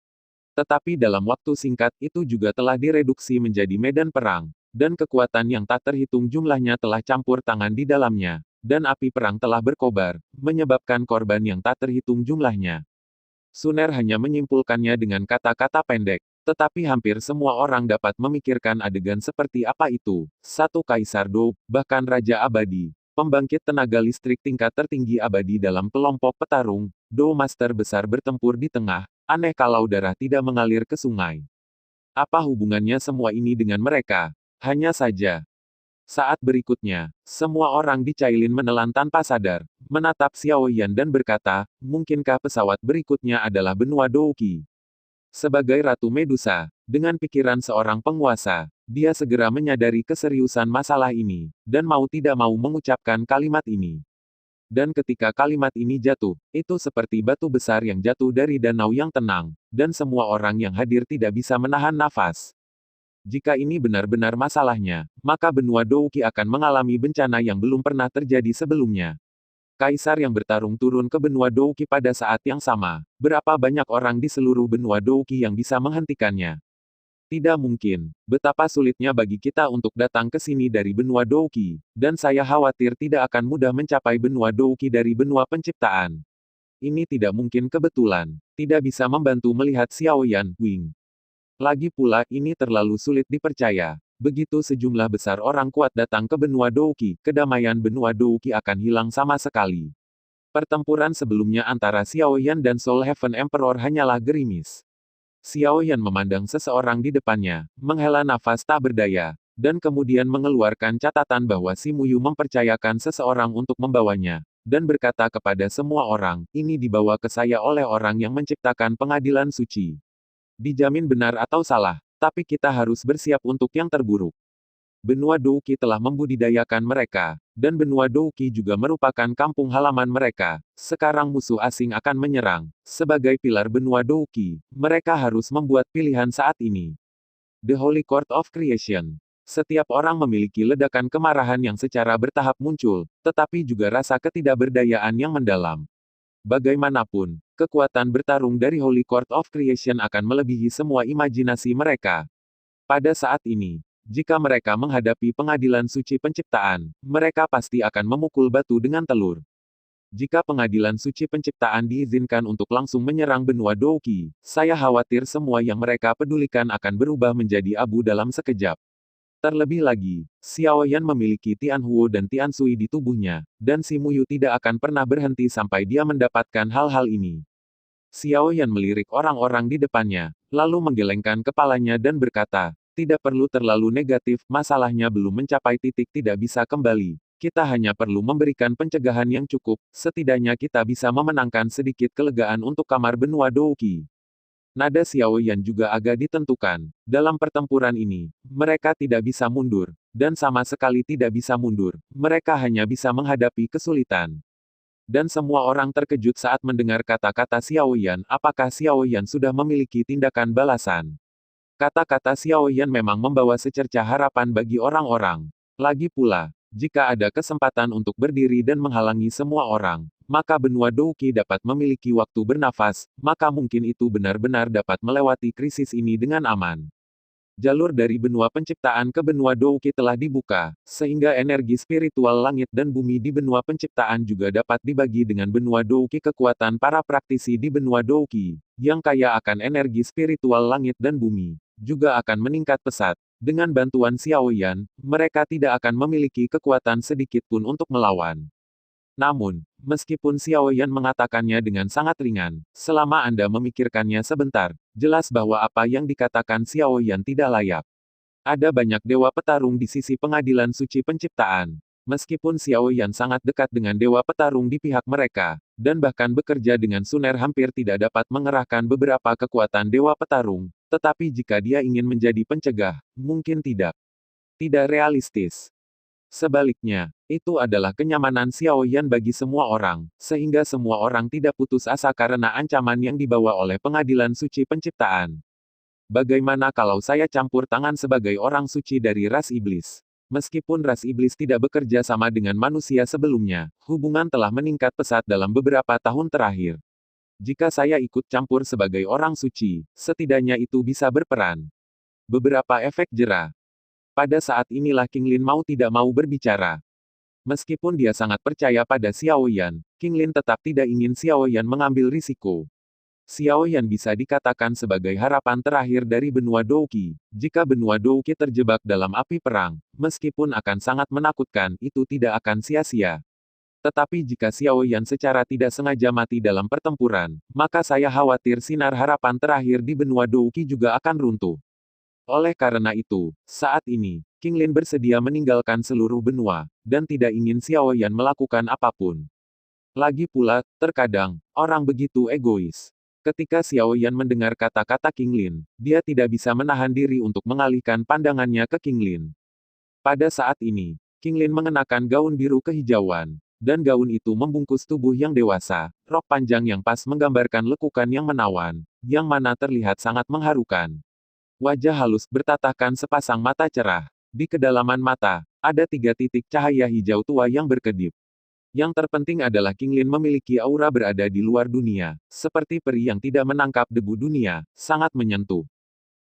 Tetapi dalam waktu singkat itu juga telah direduksi menjadi medan perang, dan kekuatan yang tak terhitung jumlahnya telah campur tangan di dalamnya, dan api perang telah berkobar, menyebabkan korban yang tak terhitung jumlahnya. Suner hanya menyimpulkannya dengan kata-kata pendek, tetapi hampir semua orang dapat memikirkan adegan seperti apa itu. Satu Kaisar Do, bahkan Raja Abadi, pembangkit tenaga listrik tingkat tertinggi abadi dalam kelompok petarung, Do Master besar bertempur di tengah. Aneh kalau darah tidak mengalir ke sungai. Apa hubungannya semua ini dengan mereka? Hanya saja. Saat berikutnya, semua orang di Cailin menelan tanpa sadar, menatap Xiao Yan dan berkata, mungkinkah pesawat berikutnya adalah benua Douqi? Sebagai Ratu Medusa, dengan pikiran seorang penguasa, dia segera menyadari keseriusan masalah ini, dan mau tidak mau mengucapkan kalimat ini. Dan ketika kalimat ini jatuh, itu seperti batu besar yang jatuh dari danau yang tenang, dan semua orang yang hadir tidak bisa menahan nafas. Jika ini benar-benar masalahnya, maka benua Douqi akan mengalami bencana yang belum pernah terjadi sebelumnya. Kaisar yang bertarung turun ke benua Douqi pada saat yang sama. Berapa banyak orang di seluruh benua Douqi yang bisa menghentikannya? Tidak mungkin. Betapa sulitnya bagi kita untuk datang ke sini dari benua Douqi, dan saya khawatir tidak akan mudah mencapai benua Douqi dari benua penciptaan. Ini tidak mungkin kebetulan. Tidak bisa membantu melihat Xiao Yan, Wing. Lagi pula, ini terlalu sulit dipercaya. Begitu sejumlah besar orang kuat datang ke benua Douqi, kedamaian benua Douqi akan hilang sama sekali. Pertempuran sebelumnya antara Xiao Yan dan Soul Heaven Emperor hanyalah gerimis. Xiao Yan memandang seseorang di depannya, menghela nafas tak berdaya, dan kemudian mengeluarkan catatan bahwa Si Muyu mempercayakan seseorang untuk membawanya, dan berkata kepada semua orang, ini dibawa ke saya oleh orang yang menciptakan pengadilan suci. Dijamin benar atau salah, tapi kita harus bersiap untuk yang terburuk. Benua Douqi telah membudidayakan mereka, dan benua Douqi juga merupakan kampung halaman mereka. Sekarang musuh asing akan menyerang. Sebagai pilar benua Douqi, mereka harus membuat pilihan saat ini. The Holy Court of Creation. Setiap orang memiliki ledakan kemarahan yang secara bertahap muncul, tetapi juga rasa ketidakberdayaan yang mendalam. Bagaimanapun, kekuatan bertarung dari Holy Court of Creation akan melebihi semua imajinasi mereka. Pada saat ini, jika mereka menghadapi pengadilan suci penciptaan, mereka pasti akan memukul batu dengan telur. Jika pengadilan suci penciptaan diizinkan untuk langsung menyerang benua Douqi, saya khawatir semua yang mereka pedulikan akan berubah menjadi abu dalam sekejap. Terlebih lagi, Xiao Yan memiliki Tianhuo dan Tiansui di tubuhnya, dan Si Muyu tidak akan pernah berhenti sampai dia mendapatkan hal-hal ini. Xiao Yan melirik orang-orang di depannya, lalu menggelengkan kepalanya dan berkata, tidak perlu terlalu negatif, masalahnya belum mencapai titik tidak bisa kembali. Kita hanya perlu memberikan pencegahan yang cukup, setidaknya kita bisa memenangkan sedikit kelegaan untuk kamar benua Douqi. Nada Xiao Yan juga agak ditentukan. Dalam pertempuran ini, mereka tidak bisa mundur, dan sama sekali tidak bisa mundur. Mereka hanya bisa menghadapi kesulitan. Dan semua orang terkejut saat mendengar kata-kata Xiao Yan. Apakah Xiao Yan sudah memiliki tindakan balasan? Kata-kata Xiao Yan memang membawa secercah harapan bagi orang-orang. Lagi pula, jika ada kesempatan untuk berdiri dan menghalangi semua orang, maka benua Douqi dapat memiliki waktu bernafas, maka mungkin itu benar-benar dapat melewati krisis ini dengan aman. Jalur dari benua penciptaan ke benua Douqi telah dibuka, sehingga energi spiritual langit dan bumi di benua penciptaan juga dapat dibagi dengan benua Douqi. Kekuatan para praktisi di benua Douqi, yang kaya akan energi spiritual langit dan bumi, juga akan meningkat pesat. Dengan bantuan Xiao Yan, mereka tidak akan memiliki kekuatan sedikit pun untuk melawan. Namun, meskipun Xiao Yan mengatakannya dengan sangat ringan, selama Anda memikirkannya sebentar, jelas bahwa apa yang dikatakan Xiao Yan tidak layak. Ada banyak dewa petarung di sisi pengadilan suci penciptaan. Meskipun Xiao Yan sangat dekat dengan dewa petarung di pihak mereka, dan bahkan bekerja dengan Suner hampir tidak dapat mengerahkan beberapa kekuatan dewa petarung, tetapi jika dia ingin menjadi pencegah, mungkin tidak. Tidak realistis. Sebaliknya, itu adalah kenyamanan Xiao Yan bagi semua orang, sehingga semua orang tidak putus asa karena ancaman yang dibawa oleh pengadilan suci penciptaan. Bagaimana kalau saya campur tangan sebagai orang suci dari ras iblis? Meskipun ras iblis tidak bekerja sama dengan manusia sebelumnya, hubungan telah meningkat pesat dalam beberapa tahun terakhir. Jika saya ikut campur sebagai orang suci, setidaknya itu bisa berperan. Beberapa efek jera. Pada saat inilah King Lin mau tidak mau berbicara. Meskipun dia sangat percaya pada Xiao Yan, King Lin tetap tidak ingin Xiao Yan mengambil risiko. Xiao Yan bisa dikatakan sebagai harapan terakhir dari benua Douqi. Jika benua Douqi terjebak dalam api perang, meskipun akan sangat menakutkan, itu tidak akan sia-sia. Tetapi jika Xiao Yan secara tidak sengaja mati dalam pertempuran, maka saya khawatir sinar harapan terakhir di benua Douqi juga akan runtuh. Oleh karena itu, saat ini, King Lin bersedia meninggalkan seluruh benua, dan tidak ingin Xiao Yan melakukan apapun. Lagi pula, terkadang, orang begitu egois. Ketika Xiao Yan mendengar kata-kata King Lin, dia tidak bisa menahan diri untuk mengalihkan pandangannya ke King Lin. Pada saat ini, King Lin mengenakan gaun biru kehijauan, dan gaun itu membungkus tubuh yang dewasa, rok panjang yang pas menggambarkan lekukan yang menawan, yang mana terlihat sangat mengharukan. Wajah halus bertatahkan sepasang mata cerah. Di kedalaman mata, ada 3 titik cahaya hijau tua yang berkedip. Yang terpenting adalah King Lin memiliki aura berada di luar dunia, seperti peri yang tidak menangkap debu dunia, sangat menyentuh.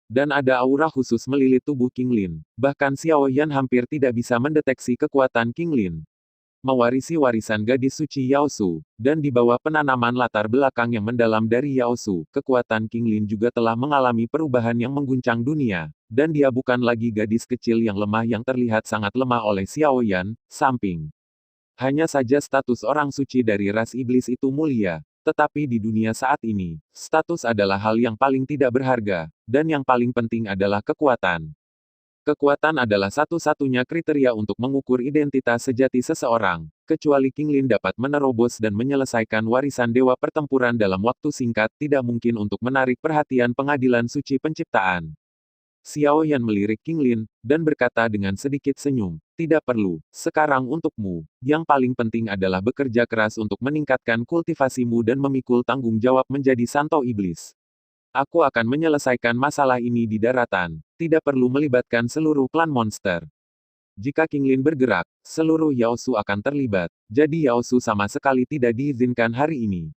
Dan ada aura khusus melilit tubuh King Lin, bahkan Xiao Yan hampir tidak bisa mendeteksi kekuatan King Lin. Mewarisi warisan gadis suci Yao Su, dan di bawah penanaman latar belakang yang mendalam dari Yao Su, kekuatan King Lin juga telah mengalami perubahan yang mengguncang dunia, dan dia bukan lagi gadis kecil yang lemah yang terlihat sangat lemah oleh Xiao Yan, samping. Hanya saja status orang suci dari ras iblis itu mulia, tetapi di dunia saat ini, status adalah hal yang paling tidak berharga, dan yang paling penting adalah kekuatan. Kekuatan adalah satu-satunya kriteria untuk mengukur identitas sejati seseorang, kecuali King Lin dapat menerobos dan menyelesaikan warisan dewa pertempuran dalam waktu singkat, tidak mungkin untuk menarik perhatian pengadilan suci penciptaan. Xiao Yan melirik King Lin, dan berkata dengan sedikit senyum, tidak perlu, sekarang untukmu, yang paling penting adalah bekerja keras untuk meningkatkan kultivasimu dan memikul tanggung jawab menjadi Santo Iblis. Aku akan menyelesaikan masalah ini di daratan, tidak perlu melibatkan seluruh klan monster. Jika King Lin bergerak, seluruh Yao Su akan terlibat, jadi Yao Su sama sekali tidak diizinkan hari ini.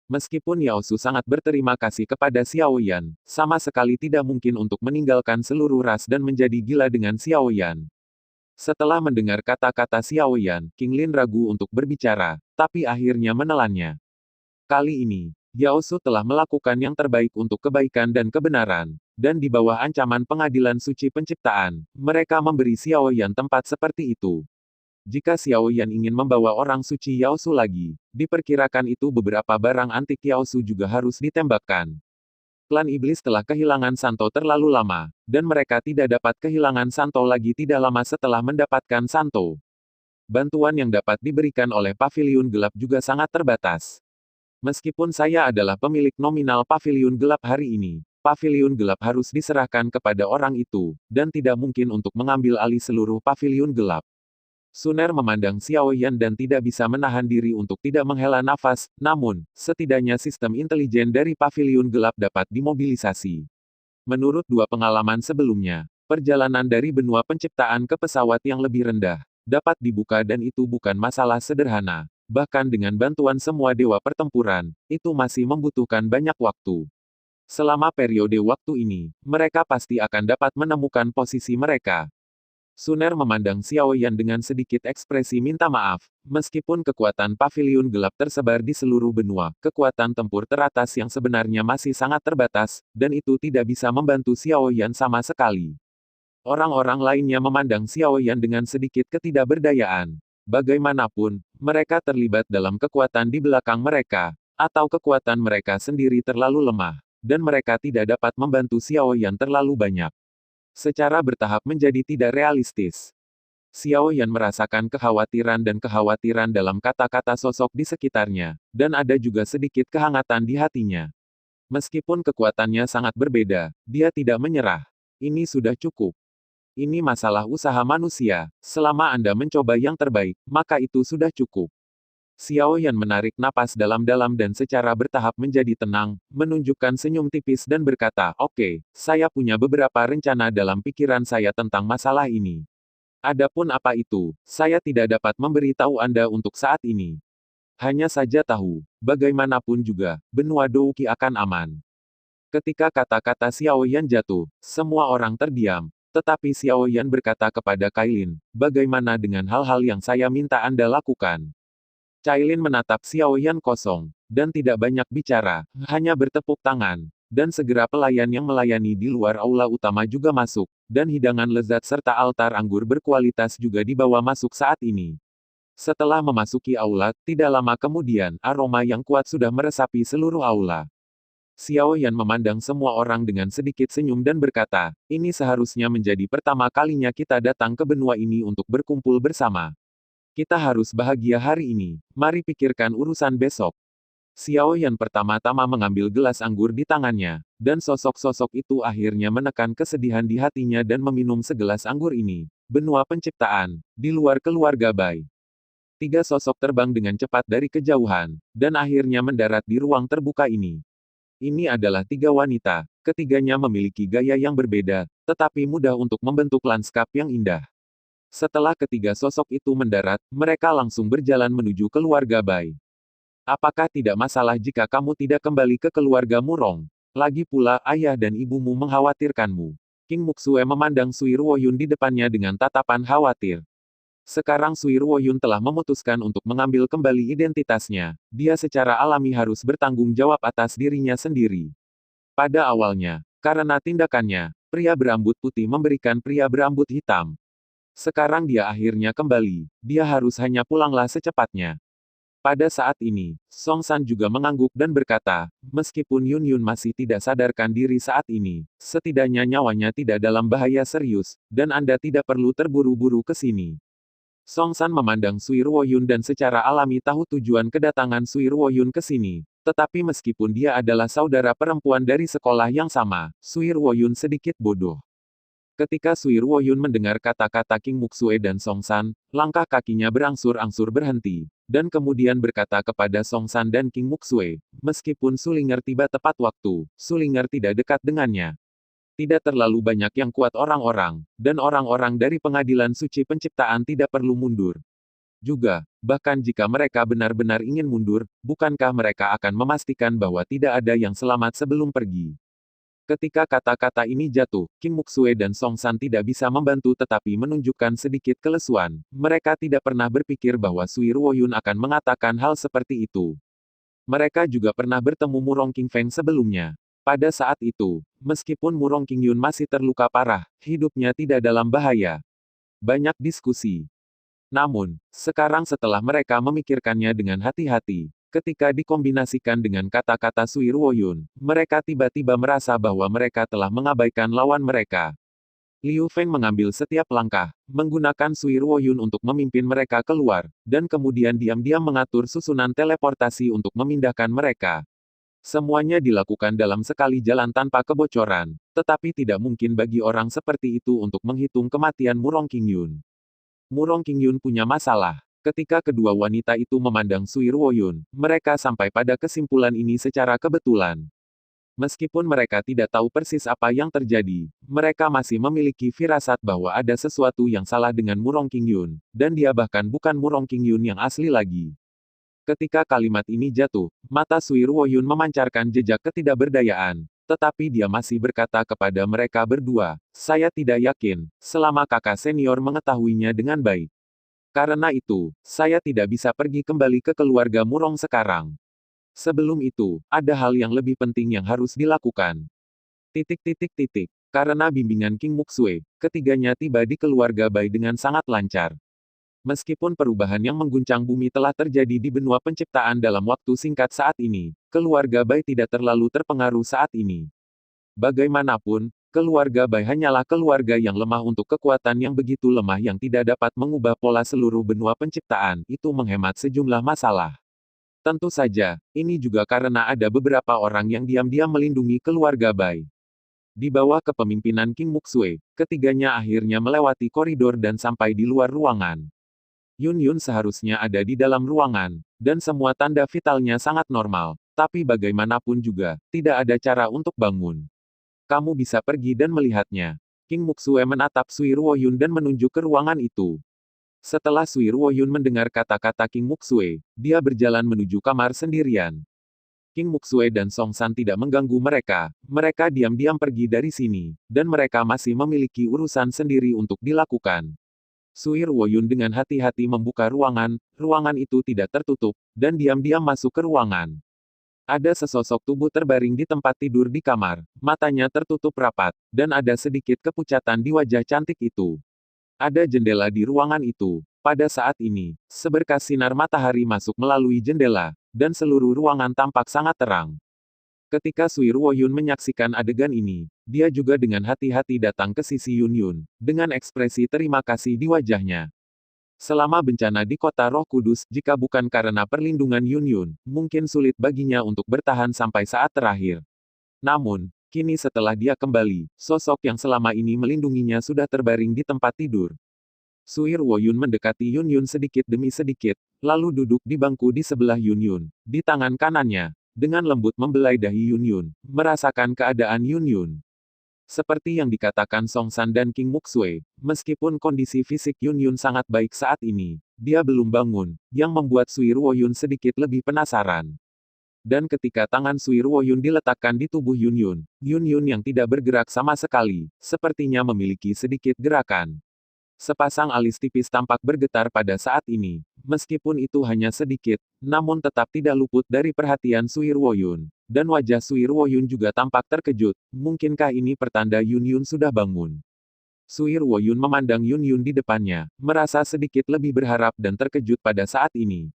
Meskipun Yao Su sangat berterima kasih kepada Xiao Yan, sama sekali tidak mungkin untuk meninggalkan seluruh ras dan menjadi gila dengan Xiao Yan. Setelah mendengar kata-kata Xiao Yan, King Lin ragu untuk berbicara, tapi akhirnya menelannya. Kali ini, Yao Su telah melakukan yang terbaik untuk kebaikan dan kebenaran, dan di bawah ancaman pengadilan suci penciptaan, mereka memberi Xiao Yan tempat seperti itu. Jika Xiao Yan ingin membawa orang suci Yao Su lagi, diperkirakan itu beberapa barang antik Yao Su juga harus ditembakkan. Klan Iblis telah kehilangan Santo terlalu lama, dan mereka tidak dapat kehilangan Santo lagi tidak lama setelah mendapatkan Santo. Bantuan yang dapat diberikan oleh paviliun gelap juga sangat terbatas. Meskipun saya adalah pemilik nominal paviliun gelap hari ini, paviliun gelap harus diserahkan kepada orang itu, dan tidak mungkin untuk mengambil alih seluruh paviliun gelap. Suner memandang Xiao Yan dan tidak bisa menahan diri untuk tidak menghela nafas, namun, setidaknya sistem intelijen dari paviliun gelap dapat dimobilisasi. Menurut dua pengalaman sebelumnya, perjalanan dari benua penciptaan ke pesawat yang lebih rendah, dapat dibuka dan itu bukan masalah sederhana. Bahkan dengan bantuan semua dewa pertempuran, itu masih membutuhkan banyak waktu. Selama periode waktu ini, mereka pasti akan dapat menemukan posisi mereka. Suner memandang Xiao Yan dengan sedikit ekspresi minta maaf. Meskipun kekuatan paviliun gelap tersebar di seluruh benua, kekuatan tempur teratas yang sebenarnya masih sangat terbatas, dan itu tidak bisa membantu Xiao Yan sama sekali. Orang-orang lainnya memandang Xiao Yan dengan sedikit ketidakberdayaan. Bagaimanapun, mereka terlibat dalam kekuatan di belakang mereka, atau kekuatan mereka sendiri terlalu lemah, dan mereka tidak dapat membantu Xiao Yan terlalu banyak. Secara bertahap menjadi tidak realistis. Xiao Yan merasakan kekhawatiran dalam kata-kata sosok di sekitarnya, dan ada juga sedikit kehangatan di hatinya. Meskipun kekuatannya sangat berbeda, dia tidak menyerah. Ini sudah cukup. Ini masalah usaha manusia. Selama Anda mencoba yang terbaik, maka itu sudah cukup. Xiao Yan menarik napas dalam-dalam dan secara bertahap menjadi tenang, menunjukkan senyum tipis dan berkata, "Oke, saya punya beberapa rencana dalam pikiran saya tentang masalah ini. Adapun apa itu, saya tidak dapat memberitahu Anda untuk saat ini. Hanya saja tahu, bagaimanapun juga, benua Douqi akan aman." Ketika kata-kata Xiao Yan jatuh, semua orang terdiam. Tetapi Xiao Yan berkata kepada Kailin, "Bagaimana dengan hal-hal yang saya minta Anda lakukan?" Cailin menatap Xiao Yan kosong, dan tidak banyak bicara, hanya bertepuk tangan. Dan segera pelayan yang melayani di luar aula utama juga masuk, dan hidangan lezat serta altar anggur berkualitas juga dibawa masuk saat ini. Setelah memasuki aula, tidak lama kemudian, aroma yang kuat sudah meresapi seluruh aula. Xiao Yan memandang semua orang dengan sedikit senyum dan berkata, "Ini seharusnya menjadi pertama kalinya kita datang ke benua ini untuk berkumpul bersama. Kita harus bahagia hari ini. Mari pikirkan urusan besok." Xiao Yan pertama-tama mengambil gelas anggur di tangannya, dan sosok-sosok itu akhirnya menekan kesedihan di hatinya dan meminum segelas anggur ini. Benua penciptaan, di luar keluarga Bai. Tiga sosok terbang dengan cepat dari kejauhan, dan akhirnya mendarat di ruang terbuka ini. Ini adalah tiga wanita, ketiganya memiliki gaya yang berbeda, tetapi mudah untuk membentuk lanskap yang indah. Setelah ketiga sosok itu mendarat, mereka langsung berjalan menuju keluarga Bai. "Apakah tidak masalah jika kamu tidak kembali ke keluarga Murong? Lagi pula ayah dan ibumu mengkhawatirkanmu." King Muxue memandang Sui Ruoyun di depannya dengan tatapan khawatir. Sekarang Sui Ruoyun telah memutuskan untuk mengambil kembali identitasnya. Dia secara alami harus bertanggung jawab atas dirinya sendiri. Pada awalnya, karena tindakannya, pria berambut putih memberikan pria berambut hitam. Sekarang dia akhirnya kembali, dia harus hanya pulanglah secepatnya. Pada saat ini, Song San juga mengangguk dan berkata, "Meskipun Yun Yun masih tidak sadarkan diri saat ini, setidaknya nyawanya tidak dalam bahaya serius, dan Anda tidak perlu terburu-buru ke sini." Song San memandang Sui Ruoyun dan secara alami tahu tujuan kedatangan Sui Ruoyun ke sini. Tetapi meskipun dia adalah saudara perempuan dari sekolah yang sama, Sui Ruoyun sedikit bodoh. Ketika Sui Ruoyun mendengar kata-kata King Muxue dan Song San, langkah kakinya berangsur-angsur berhenti, dan kemudian berkata kepada Song San dan King Muxue, "Meskipun Sulinger tiba tepat waktu, Sulinger tidak dekat dengannya. Tidak terlalu banyak yang kuat orang-orang, dan orang-orang dari pengadilan suci penciptaan tidak perlu mundur. Juga, bahkan jika mereka benar-benar ingin mundur, bukankah mereka akan memastikan bahwa tidak ada yang selamat sebelum pergi?" Ketika kata-kata ini jatuh, King Muxue dan Song San tidak bisa membantu tetapi menunjukkan sedikit kelesuan. Mereka tidak pernah berpikir bahwa Sui Ruoyun akan mengatakan hal seperti itu. Mereka juga pernah bertemu Murong King Feng sebelumnya. Pada saat itu, meskipun Murong King Yun masih terluka parah, hidupnya tidak dalam bahaya. Banyak diskusi. Namun, sekarang setelah mereka memikirkannya dengan hati-hati, ketika dikombinasikan dengan kata-kata Sui Ruoyun, mereka tiba-tiba merasa bahwa mereka telah mengabaikan lawan mereka. Liu Feng mengambil setiap langkah, menggunakan Sui Ruoyun untuk memimpin mereka keluar, dan kemudian diam-diam mengatur susunan teleportasi untuk memindahkan mereka. Semuanya dilakukan dalam sekali jalan tanpa kebocoran, tetapi tidak mungkin bagi orang seperti itu untuk menghitung kematian Murong Qingyun. Murong Qingyun punya masalah. Ketika kedua wanita itu memandang Sui Ruoyun, mereka sampai pada kesimpulan ini secara kebetulan. Meskipun mereka tidak tahu persis apa yang terjadi, mereka masih memiliki firasat bahwa ada sesuatu yang salah dengan Murong Qingyun, dan dia bahkan bukan Murong Qingyun yang asli lagi. Ketika kalimat ini jatuh, mata Sui Ruoyun memancarkan jejak ketidakberdayaan, tetapi dia masih berkata kepada mereka berdua, "Saya tidak yakin, selama kakak senior mengetahuinya dengan baik. Karena itu, saya tidak bisa pergi kembali ke keluarga Murong sekarang. Sebelum itu, ada hal yang lebih penting yang harus dilakukan." Karena bimbingan King Muxue, ketiganya tiba di keluarga Bai dengan sangat lancar. Meskipun perubahan yang mengguncang bumi telah terjadi di benua penciptaan dalam waktu singkat saat ini, keluarga Bai tidak terlalu terpengaruh saat ini. Bagaimanapun, keluarga Bai hanyalah keluarga yang lemah untuk kekuatan yang begitu lemah yang tidak dapat mengubah pola seluruh benua penciptaan, itu menghemat sejumlah masalah. Tentu saja, ini juga karena ada beberapa orang yang diam-diam melindungi keluarga Bai. Di bawah kepemimpinan King Muxue, ketiganya akhirnya melewati koridor dan sampai di luar ruangan. Yun seharusnya ada di dalam ruangan, dan semua tanda vitalnya sangat normal, tapi bagaimanapun juga, tidak ada cara untuk bangun. Kamu bisa pergi dan melihatnya. King Muxue menatap Sui Ruoyun dan menunjuk ke ruangan itu. Setelah Sui Ruoyun mendengar kata-kata King Muxue, dia berjalan menuju kamar sendirian. King Muxue dan Song San tidak mengganggu mereka, mereka diam-diam pergi dari sini, dan mereka masih memiliki urusan sendiri untuk dilakukan. Sui Ruoyun dengan hati-hati membuka ruangan, ruangan itu tidak tertutup, dan diam-diam masuk ke ruangan. Ada sesosok tubuh terbaring di tempat tidur di kamar, matanya tertutup rapat, dan ada sedikit kepucatan di wajah cantik itu. Ada jendela di ruangan itu. Pada saat ini, seberkas sinar matahari masuk melalui jendela, dan seluruh ruangan tampak sangat terang. Ketika Sui Ruoyun menyaksikan adegan ini, dia juga dengan hati-hati datang ke sisi Yun, dengan ekspresi terima kasih di wajahnya. Selama bencana di kota Roh Kudus, jika bukan karena perlindungan Yun, mungkin sulit baginya untuk bertahan sampai saat terakhir. Namun, kini setelah dia kembali, sosok yang selama ini melindunginya sudah terbaring di tempat tidur. Sui Ruoyun mendekati Yun sedikit demi sedikit, lalu duduk di bangku di sebelah Yun. Di tangan kanannya, dengan lembut membelai dahi Yun, merasakan keadaan Yun. Seperti yang dikatakan Song San dan King Muxue, meskipun kondisi fisik Yun sangat baik saat ini, dia belum bangun, yang membuat Sui Ruoyun sedikit lebih penasaran. Dan ketika tangan Sui Ruoyun diletakkan di tubuh Yun yang tidak bergerak sama sekali, sepertinya memiliki sedikit gerakan. Sepasang alis tipis tampak bergetar pada saat ini, meskipun itu hanya sedikit, namun tetap tidak luput dari perhatian Sui Ruoyun. Dan wajah Sui Ruoyun juga tampak terkejut, mungkinkah ini pertanda Yun sudah bangun? Sui Ruoyun memandang Yun di depannya, merasa sedikit lebih berharap dan terkejut pada saat ini.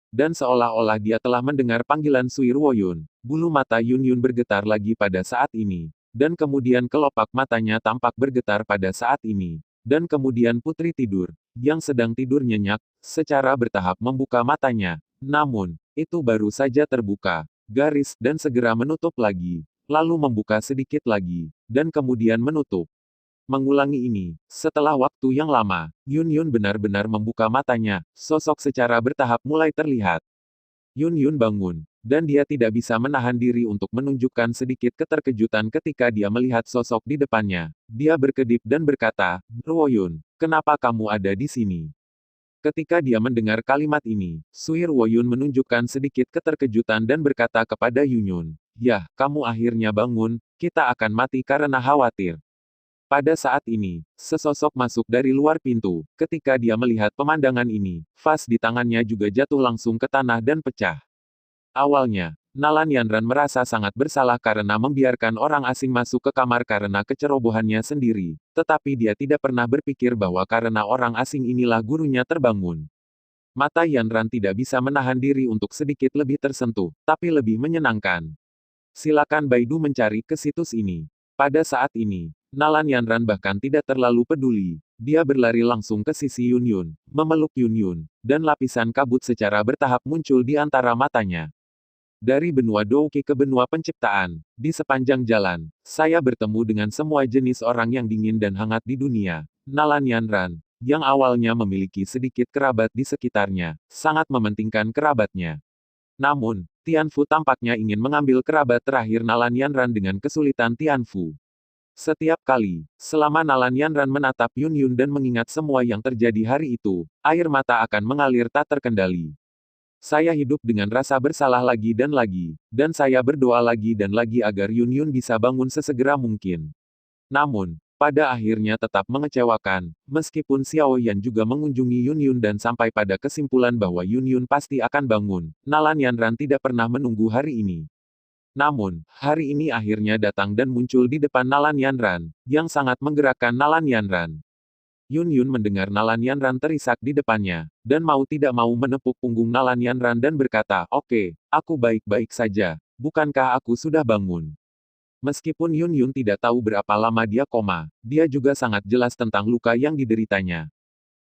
Dan seolah-olah dia telah mendengar panggilan Sui Ruoyun, bulu mata Yun bergetar lagi pada saat ini. Dan kemudian kelopak matanya tampak bergetar pada saat ini. Dan kemudian putri tidur, yang sedang tidur nyenyak, secara bertahap membuka matanya. Namun, itu baru saja terbuka, garis, dan segera menutup lagi. Lalu membuka sedikit lagi, dan kemudian menutup. Mengulangi ini, setelah waktu yang lama, Yun benar-benar membuka matanya, sosok secara bertahap mulai terlihat. Yun bangun, dan dia tidak bisa menahan diri untuk menunjukkan sedikit keterkejutan ketika dia melihat sosok di depannya. Dia berkedip dan berkata, "Ruoyun, kenapa kamu ada di sini?" Ketika dia mendengar kalimat ini, Sui Ruoyun menunjukkan sedikit keterkejutan dan berkata kepada Yun, "Yah, kamu akhirnya bangun, kita akan mati karena khawatir." Pada saat ini, sesosok masuk dari luar pintu. Ketika dia melihat pemandangan ini, vas di tangannya juga jatuh langsung ke tanah dan pecah. Awalnya, Nalan Yanran merasa sangat bersalah karena membiarkan orang asing masuk ke kamar karena kecerobohannya sendiri, tetapi dia tidak pernah berpikir bahwa karena orang asing inilah gurunya terbangun. Mata Yanran tidak bisa menahan diri untuk sedikit lebih tersentuh, tapi lebih menyenangkan. Silakan Baidu mencari ke situs ini. Pada saat ini, Nalan Yanran bahkan tidak terlalu peduli. Dia berlari langsung ke sisi Yun Yun, memeluk Yun Yun, dan lapisan kabut secara bertahap muncul di antara matanya. Dari benua Douki ke benua penciptaan, di sepanjang jalan, saya bertemu dengan semua jenis orang yang dingin dan hangat di dunia. Nalan Yanran, yang awalnya memiliki sedikit kerabat di sekitarnya, sangat mementingkan kerabatnya. Namun, Tianfu tampaknya ingin mengambil kerabat terakhir Nalan Yanran dengan kesulitan Tianfu. Setiap kali, selama Nalan Yanran menatap Yun Yun dan mengingat semua yang terjadi hari itu, air mata akan mengalir tak terkendali. Saya hidup dengan rasa bersalah lagi, dan saya berdoa lagi dan lagi agar Yun Yun bisa bangun sesegera mungkin. Namun, pada akhirnya tetap mengecewakan, meskipun Xiao Yan juga mengunjungi Yun Yun dan sampai pada kesimpulan bahwa Yun Yun pasti akan bangun, Nalan Yanran tidak pernah menunggu hari ini. Namun, hari ini akhirnya datang dan muncul di depan Nalan Yanran, yang sangat menggerakkan Nalan Yanran. Yun Yun mendengar Nalan Yanran terisak di depannya, dan mau tidak mau menepuk punggung Nalan Yanran dan berkata, "Oke, aku baik-baik saja. Bukankah aku sudah bangun?" Meskipun Yun Yun tidak tahu berapa lama dia koma, dia juga sangat jelas tentang luka yang dideritanya.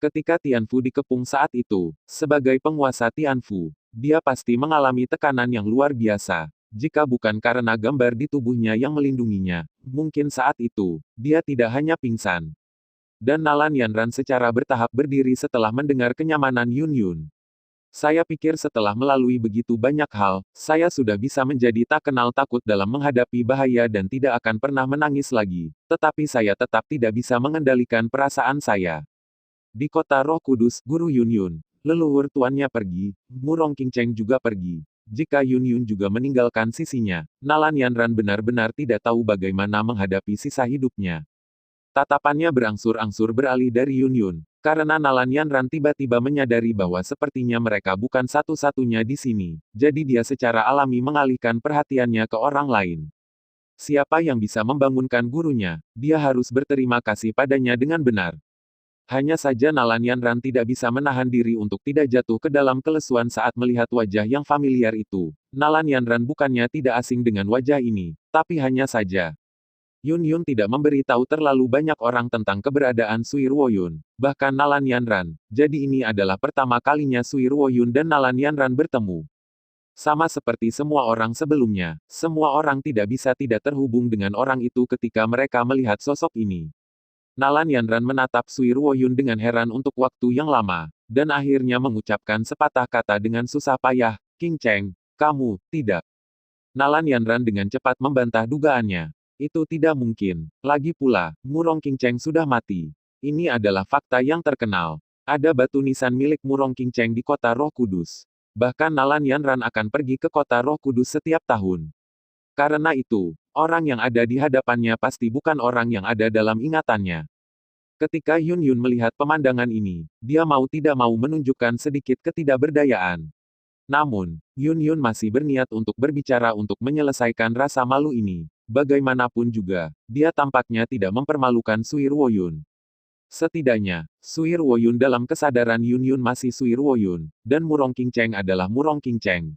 Ketika Tianfu dikepung saat itu, sebagai penguasa Tianfu, dia pasti mengalami tekanan yang luar biasa. Jika bukan karena gambar di tubuhnya yang melindunginya, mungkin saat itu, dia tidak hanya pingsan. Dan Nalan Yanran secara bertahap berdiri setelah mendengar kenyamanan Yun Yun. Saya pikir setelah melalui begitu banyak hal, saya sudah bisa menjadi tak kenal takut dalam menghadapi bahaya dan tidak akan pernah menangis lagi. Tetapi saya tetap tidak bisa mengendalikan perasaan saya. Di kota Roh Kudus, Guru Yun Yun, leluhur tuannya pergi, Murong Qingcheng juga pergi. Jika Yun Yun juga meninggalkan sisinya, Nalan Yanran benar-benar tidak tahu bagaimana menghadapi sisa hidupnya. Tatapannya berangsur-angsur beralih dari Yun Yun, karena Nalan Yanran tiba-tiba menyadari bahwa sepertinya mereka bukan satu-satunya di sini, jadi dia secara alami mengalihkan perhatiannya ke orang lain. Siapa yang bisa membangunkan gurunya, dia harus berterima kasih padanya dengan benar. Hanya saja Nalan Yanran tidak bisa menahan diri untuk tidak jatuh ke dalam kelesuan saat melihat wajah yang familiar itu. Nalan Yanran bukannya tidak asing dengan wajah ini, tapi hanya saja, Yun Yun tidak memberitahu terlalu banyak orang tentang keberadaan Sui Ruoyun, bahkan Nalan Yanran, jadi ini adalah pertama kalinya Sui Ruoyun dan Nalan Yanran bertemu. Sama seperti semua orang sebelumnya, semua orang tidak bisa tidak terhubung dengan orang itu ketika mereka melihat sosok ini. Nalan Yanran menatap Sui Ruoyun dengan heran untuk waktu yang lama, dan akhirnya mengucapkan sepatah kata dengan susah payah, "King Cheng, kamu, tidak." Nalan Yanran dengan cepat membantah dugaannya. Itu tidak mungkin. Lagi pula, Murong Qingcheng sudah mati. Ini adalah fakta yang terkenal. Ada batu nisan milik Murong Qingcheng di kota Roh Kudus. Bahkan Nalan Yanran akan pergi ke kota Roh Kudus setiap tahun. Karena itu, orang yang ada di hadapannya pasti bukan orang yang ada dalam ingatannya. Ketika Yun Yun melihat pemandangan ini, dia mau tidak mau menunjukkan sedikit ketidakberdayaan. Namun, Yun Yun masih berniat untuk berbicara untuk menyelesaikan rasa malu ini. Bagaimanapun juga, dia tampaknya tidak mempermalukan Sui Ruoyun. Setidaknya, Sui Ruoyun dalam kesadaran Yun Yun masih Sui Ruoyun, dan Murong Qingcheng adalah Murong Qingcheng.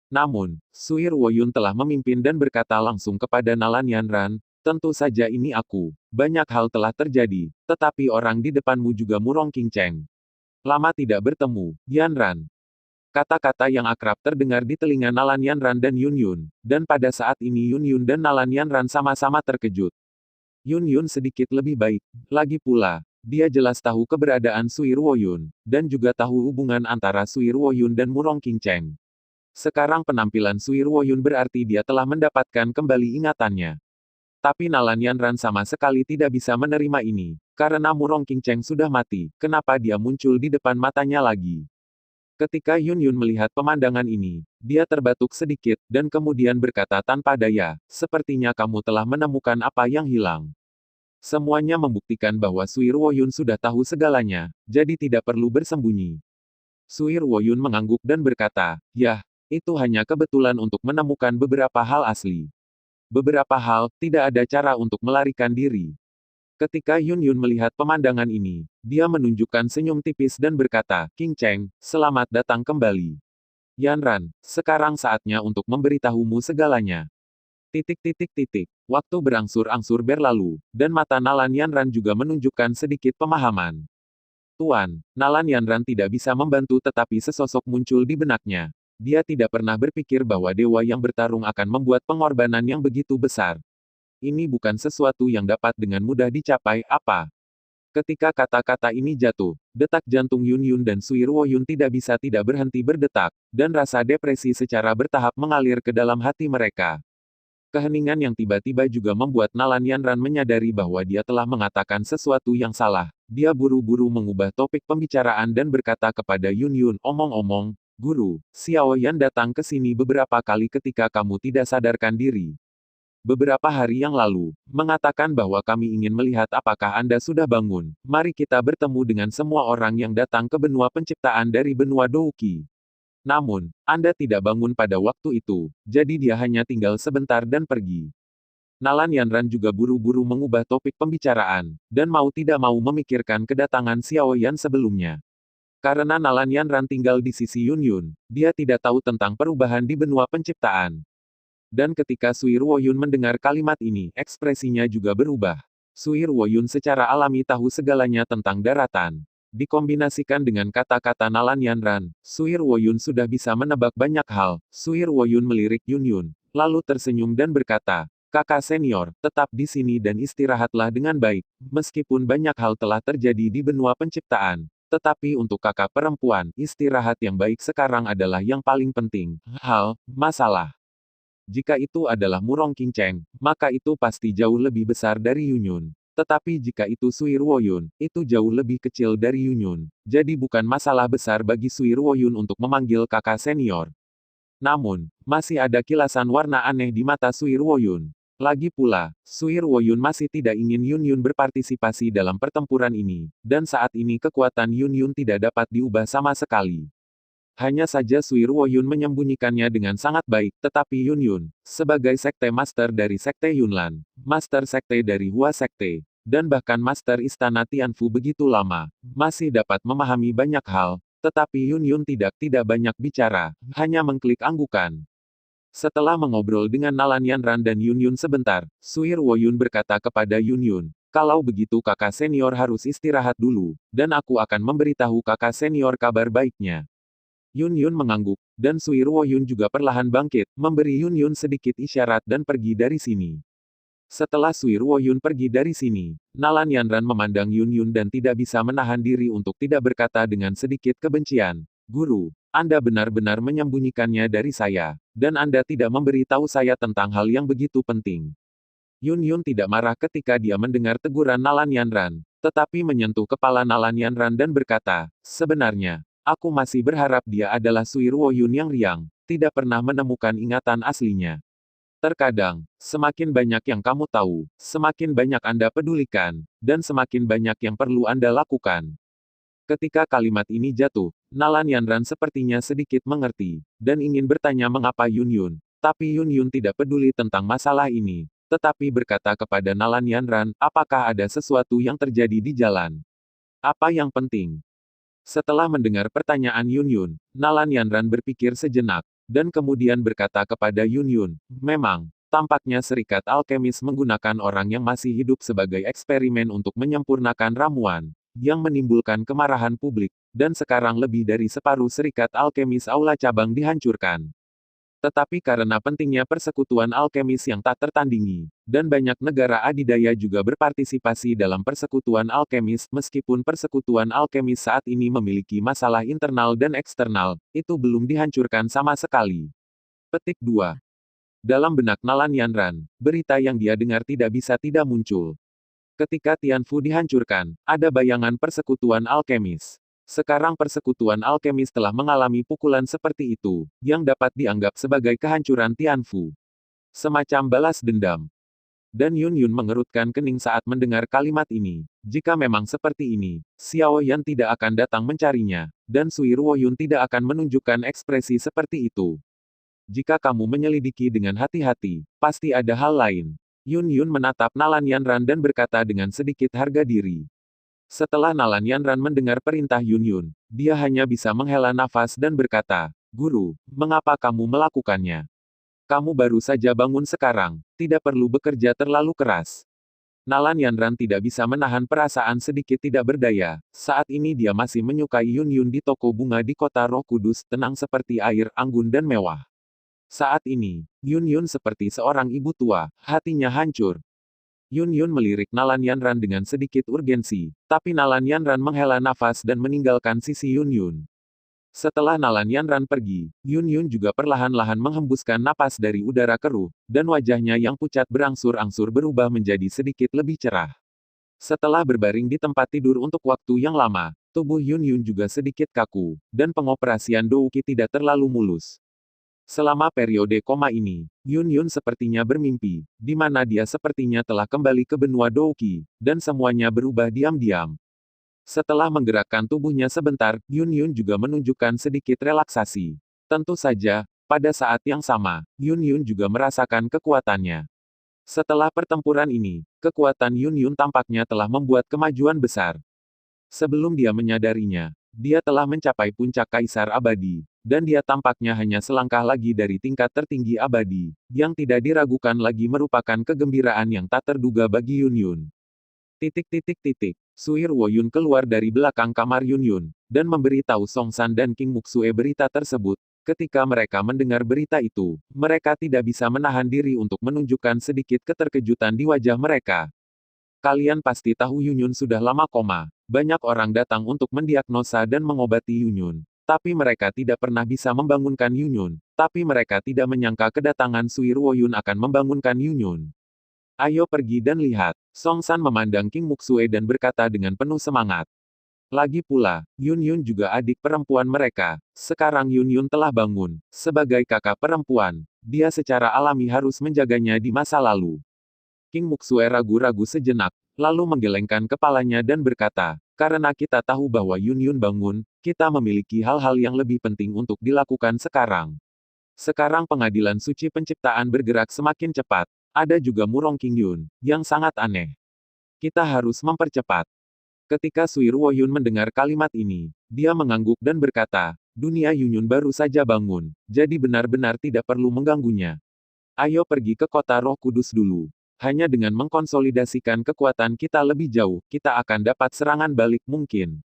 Namun, Sui Ruoyun telah memimpin dan berkata langsung kepada Nalan Yanran, "Tentu saja ini aku. Banyak hal telah terjadi, tetapi orang di depanmu juga Murong Qingcheng. Lama tidak bertemu, Yanran." Kata-kata yang akrab terdengar di telinga Nalan Yanran dan Yun Yun, dan pada saat ini Yun Yun dan Nalan Yanran sama-sama terkejut. Yun Yun sedikit lebih baik, lagi pula, dia jelas tahu keberadaan Sui Ruoyun, dan juga tahu hubungan antara Sui Ruoyun dan Murong Qingcheng. Sekarang penampilan Sui Ruoyun berarti dia telah mendapatkan kembali ingatannya. Tapi Nalan Yanran sama sekali tidak bisa menerima ini, karena Murong Qingcheng sudah mati, kenapa dia muncul di depan matanya lagi? Ketika Yun Yun melihat pemandangan ini, dia terbatuk sedikit, dan kemudian berkata tanpa daya, "Sepertinya kamu telah menemukan apa yang hilang." Semuanya membuktikan bahwa Sui Ruoyun sudah tahu segalanya, jadi tidak perlu bersembunyi. Sui Ruoyun mengangguk dan berkata, "Yah, itu hanya kebetulan untuk menemukan beberapa hal asli. Beberapa hal, tidak ada cara untuk melarikan diri." Ketika Yun Yun melihat pemandangan ini, dia menunjukkan senyum tipis dan berkata, "King Cheng, selamat datang kembali. Yanran, sekarang saatnya untuk memberitahumu segalanya." Titik titik titik. Waktu berangsur-angsur berlalu, dan mata Nalan Yanran juga menunjukkan sedikit pemahaman. Tuan, Nalan Yanran tidak bisa membantu tetapi sesosok muncul di benaknya. Dia tidak pernah berpikir bahwa dewa yang bertarung akan membuat pengorbanan yang begitu besar. Ini bukan sesuatu yang dapat dengan mudah dicapai, apa? Ketika kata-kata ini jatuh, detak jantung Yun Yun dan Sui Ruo Yun tidak bisa tidak berhenti berdetak, dan rasa depresi secara bertahap mengalir ke dalam hati mereka. Keheningan yang tiba-tiba juga membuat Nalan Yanran menyadari bahwa dia telah mengatakan sesuatu yang salah. Dia buru-buru mengubah topik pembicaraan dan berkata kepada Yun Yun, omong-omong, Guru, Xiao Yan datang ke sini beberapa kali ketika kamu tidak sadarkan diri. Beberapa hari yang lalu, mengatakan bahwa kami ingin melihat apakah Anda sudah bangun. Mari kita bertemu dengan semua orang yang datang ke benua penciptaan dari benua Douqi. Namun, Anda tidak bangun pada waktu itu, jadi dia hanya tinggal sebentar dan pergi. Nalan Yanran juga buru-buru mengubah topik pembicaraan, dan mau tidak mau memikirkan kedatangan Xiao Yan sebelumnya. Karena Nalan Yanran tinggal di sisi Yun Yun, dia tidak tahu tentang perubahan di benua penciptaan. Dan ketika Sui Ruo Yun mendengar kalimat ini, ekspresinya juga berubah. Sui Ruo Yun secara alami tahu segalanya tentang daratan. Dikombinasikan dengan kata-kata Nalan Yanran, Sui Ruo Yun sudah bisa menebak banyak hal. Sui Ruo Yun melirik Yun Yun, lalu tersenyum dan berkata, Kakak senior, tetap di sini dan istirahatlah dengan baik. Meskipun banyak hal telah terjadi di benua penciptaan, tetapi untuk kakak perempuan, istirahat yang baik sekarang adalah yang paling penting. Masalah. Jika itu adalah Murong Qinceng, maka itu pasti jauh lebih besar dari Yun Yun. Tetapi jika itu Sui Ruo Yun, itu jauh lebih kecil dari Yun Yun. Jadi bukan masalah besar bagi Sui Ruo Yun untuk memanggil kakak senior. Namun, masih ada kilasan warna aneh di mata Sui Ruo Yun. Lagi pula, Sui Ruo Yun masih tidak ingin Yun Yun berpartisipasi dalam pertempuran ini, dan saat ini kekuatan Yun Yun tidak dapat diubah sama sekali. Hanya saja Sui Ruo Yun menyembunyikannya dengan sangat baik, tetapi Yun Yun, sebagai sekte master dari sekte Yunlan, master sekte dari Hua Sekte, dan bahkan master istana Tianfu begitu lama, masih dapat memahami banyak hal, tetapi Yun Yun tidak banyak bicara, hanya mengklik anggukan. Setelah mengobrol dengan Nalan Yanran dan Yun Yun sebentar, Sui Ruo Yun berkata kepada Yun Yun, kalau begitu kakak senior harus istirahat dulu, dan aku akan memberitahu kakak senior kabar baiknya. Yun Yun mengangguk, dan Sui Ruo Yun juga perlahan bangkit, memberi Yun Yun sedikit isyarat dan pergi dari sini. Setelah Sui Ruo Yun pergi dari sini, Nalan Yanran memandang Yun Yun dan tidak bisa menahan diri untuk tidak berkata dengan sedikit kebencian. Guru, Anda benar-benar menyembunyikannya dari saya, dan Anda tidak memberitahu saya tentang hal yang begitu penting. Yun Yun tidak marah ketika dia mendengar teguran Nalan Yanran, tetapi menyentuh kepala Nalan Yanran dan berkata, sebenarnya, aku masih berharap dia adalah Sui Ruo Yun yang riang, tidak pernah menemukan ingatan aslinya. Terkadang, semakin banyak yang kamu tahu, semakin banyak Anda pedulikan, dan semakin banyak yang perlu Anda lakukan. Ketika kalimat ini jatuh, Nalan Yanran sepertinya sedikit mengerti, dan ingin bertanya mengapa Yun Yun, tapi Yun Yun tidak peduli tentang masalah ini, tetapi berkata kepada Nalan Yanran, apakah ada sesuatu yang terjadi di jalan? Apa yang penting? Setelah mendengar pertanyaan Yun Yun, Nalan Yanran berpikir sejenak, dan kemudian berkata kepada Yun Yun, memang, tampaknya serikat alkemis menggunakan orang yang masih hidup sebagai eksperimen untuk menyempurnakan ramuan, yang menimbulkan kemarahan publik, dan sekarang lebih dari separuh serikat alkemis aula cabang dihancurkan. Tetapi karena pentingnya persekutuan alkemis yang tak tertandingi, dan banyak negara adidaya juga berpartisipasi dalam persekutuan alkemis, meskipun persekutuan alkemis saat ini memiliki masalah internal dan eksternal, itu belum dihancurkan sama sekali. Petik 2. Dalam benak Nalan Yanran, berita yang dia dengar tidak bisa tidak muncul. Ketika Tianfu dihancurkan, ada bayangan persekutuan alkemis. Sekarang persekutuan alkemis telah mengalami pukulan seperti itu, yang dapat dianggap sebagai kehancuran Tianfu. Semacam balas dendam. Dan Yun Yun mengerutkan kening saat mendengar kalimat ini. Jika memang seperti ini, Xiao Yan tidak akan datang mencarinya, dan Sui Ruo Yun tidak akan menunjukkan ekspresi seperti itu. Jika kamu menyelidiki dengan hati-hati, pasti ada hal lain. Yun Yun menatap Nalan Yanran dan berkata dengan sedikit harga diri. Setelah Nalan Yanran mendengar perintah Yun Yun, dia hanya bisa menghela nafas dan berkata, Guru, mengapa kamu melakukannya? Kamu baru saja bangun sekarang, tidak perlu bekerja terlalu keras. Nalan Yanran tidak bisa menahan perasaan sedikit tidak berdaya. Saat ini dia masih menyukai Yun Yun di toko bunga di kota Roh Kudus, tenang seperti air, anggun dan mewah. Saat ini, Yun Yun seperti seorang ibu tua, hatinya hancur. Yun Yun melirik Nalan Yanran dengan sedikit urgensi, tapi Nalan Yanran menghela nafas dan meninggalkan sisi Yun Yun. Setelah Nalan Yanran pergi, Yun Yun juga perlahan-lahan menghembuskan napas dari udara keruh, dan wajahnya yang pucat berangsur-angsur berubah menjadi sedikit lebih cerah. Setelah berbaring di tempat tidur untuk waktu yang lama, tubuh Yun Yun juga sedikit kaku, dan pengoperasian Douki tidak terlalu mulus. Selama periode koma ini, Yun Yun sepertinya bermimpi, di mana dia sepertinya telah kembali ke benua Douki, dan semuanya berubah diam-diam. Setelah menggerakkan tubuhnya sebentar, Yun Yun juga menunjukkan sedikit relaksasi. Tentu saja, pada saat yang sama, Yun Yun juga merasakan kekuatannya. Setelah pertempuran ini, kekuatan Yun Yun tampaknya telah membuat kemajuan besar. Sebelum dia menyadarinya, dia telah mencapai puncak Kaisar Abadi, dan dia tampaknya hanya selangkah lagi dari tingkat tertinggi abadi, yang tidak diragukan lagi merupakan kegembiraan yang tak terduga bagi Yun Yun. Suir Woyun keluar dari belakang kamar Yun Yun, dan memberitahu Song San dan King Muksue berita tersebut. Ketika mereka mendengar berita itu, mereka tidak bisa menahan diri untuk menunjukkan sedikit keterkejutan di wajah mereka. Kalian pasti tahu Yun Yun sudah lama koma. Banyak orang datang untuk mendiagnosa dan mengobati Yun Yun. Tapi mereka tidak pernah bisa membangunkan Yun Yun. Tapi mereka tidak menyangka kedatangan Suir Woyun akan membangunkan Yun Yun. Ayo pergi dan lihat. Song San memandang King Muksue dan berkata dengan penuh semangat. Lagi pula, Yun Yun juga adik perempuan mereka. Sekarang Yun Yun telah bangun. Sebagai kakak perempuan, dia secara alami harus menjaganya di masa lalu. King Muksue ragu-ragu sejenak, lalu menggelengkan kepalanya dan berkata, karena kita tahu bahwa Yun Yun bangun, kita memiliki hal-hal yang lebih penting untuk dilakukan sekarang. Sekarang pengadilan suci penciptaan bergerak semakin cepat. Ada juga Murong King Yun, yang sangat aneh. Kita harus mempercepat. Ketika Suir Woyun mendengar kalimat ini, dia mengangguk dan berkata, dunia Yun Yun baru saja bangun, jadi benar-benar tidak perlu mengganggunya. Ayo pergi ke kota Roh Kudus dulu. Hanya dengan mengkonsolidasikan kekuatan kita lebih jauh, kita akan dapat serangan balik mungkin.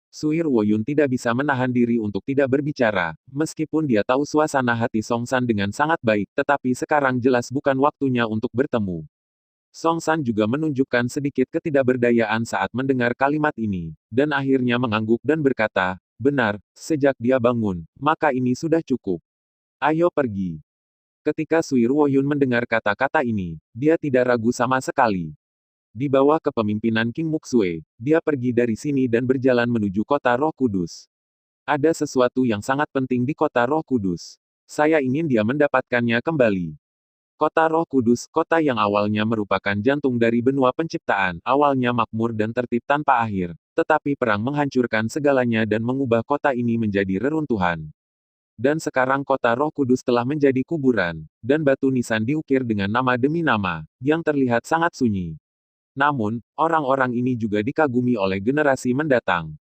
Suir Woyun tidak bisa menahan diri untuk tidak berbicara, meskipun dia tahu suasana hati Song San dengan sangat baik, tetapi sekarang jelas bukan waktunya untuk bertemu. Song San juga menunjukkan sedikit ketidakberdayaan saat mendengar kalimat ini, dan akhirnya mengangguk dan berkata, benar, sejak dia bangun, maka ini sudah cukup. Ayo pergi. Ketika Suir Woyun mendengar kata-kata ini, dia tidak ragu sama sekali. Di bawah kepemimpinan King Muksue, dia pergi dari sini dan berjalan menuju kota Roh Kudus. Ada sesuatu yang sangat penting di kota Roh Kudus. Saya ingin dia mendapatkannya kembali. Kota Roh Kudus, kota yang awalnya merupakan jantung dari benua penciptaan, awalnya makmur dan tertib tanpa akhir, tetapi perang menghancurkan segalanya dan mengubah kota ini menjadi reruntuhan. Dan sekarang kota Roh Kudus telah menjadi kuburan, dan batu nisan diukir dengan nama demi nama, yang terlihat sangat sunyi. Namun, orang-orang ini juga dikagumi oleh generasi mendatang.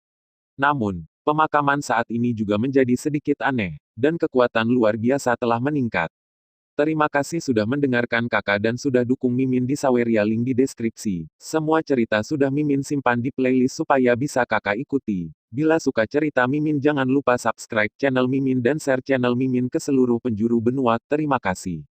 Namun, pemakaman saat ini juga menjadi sedikit aneh, dan kekuatan luar biasa telah meningkat. Terima kasih sudah mendengarkan kakak dan sudah dukung Mimin di Saweria, link di deskripsi. Semua cerita sudah Mimin simpan di playlist supaya bisa kakak ikuti. Bila suka cerita Mimin jangan lupa subscribe channel Mimin dan share channel Mimin ke seluruh penjuru benua. Terima kasih.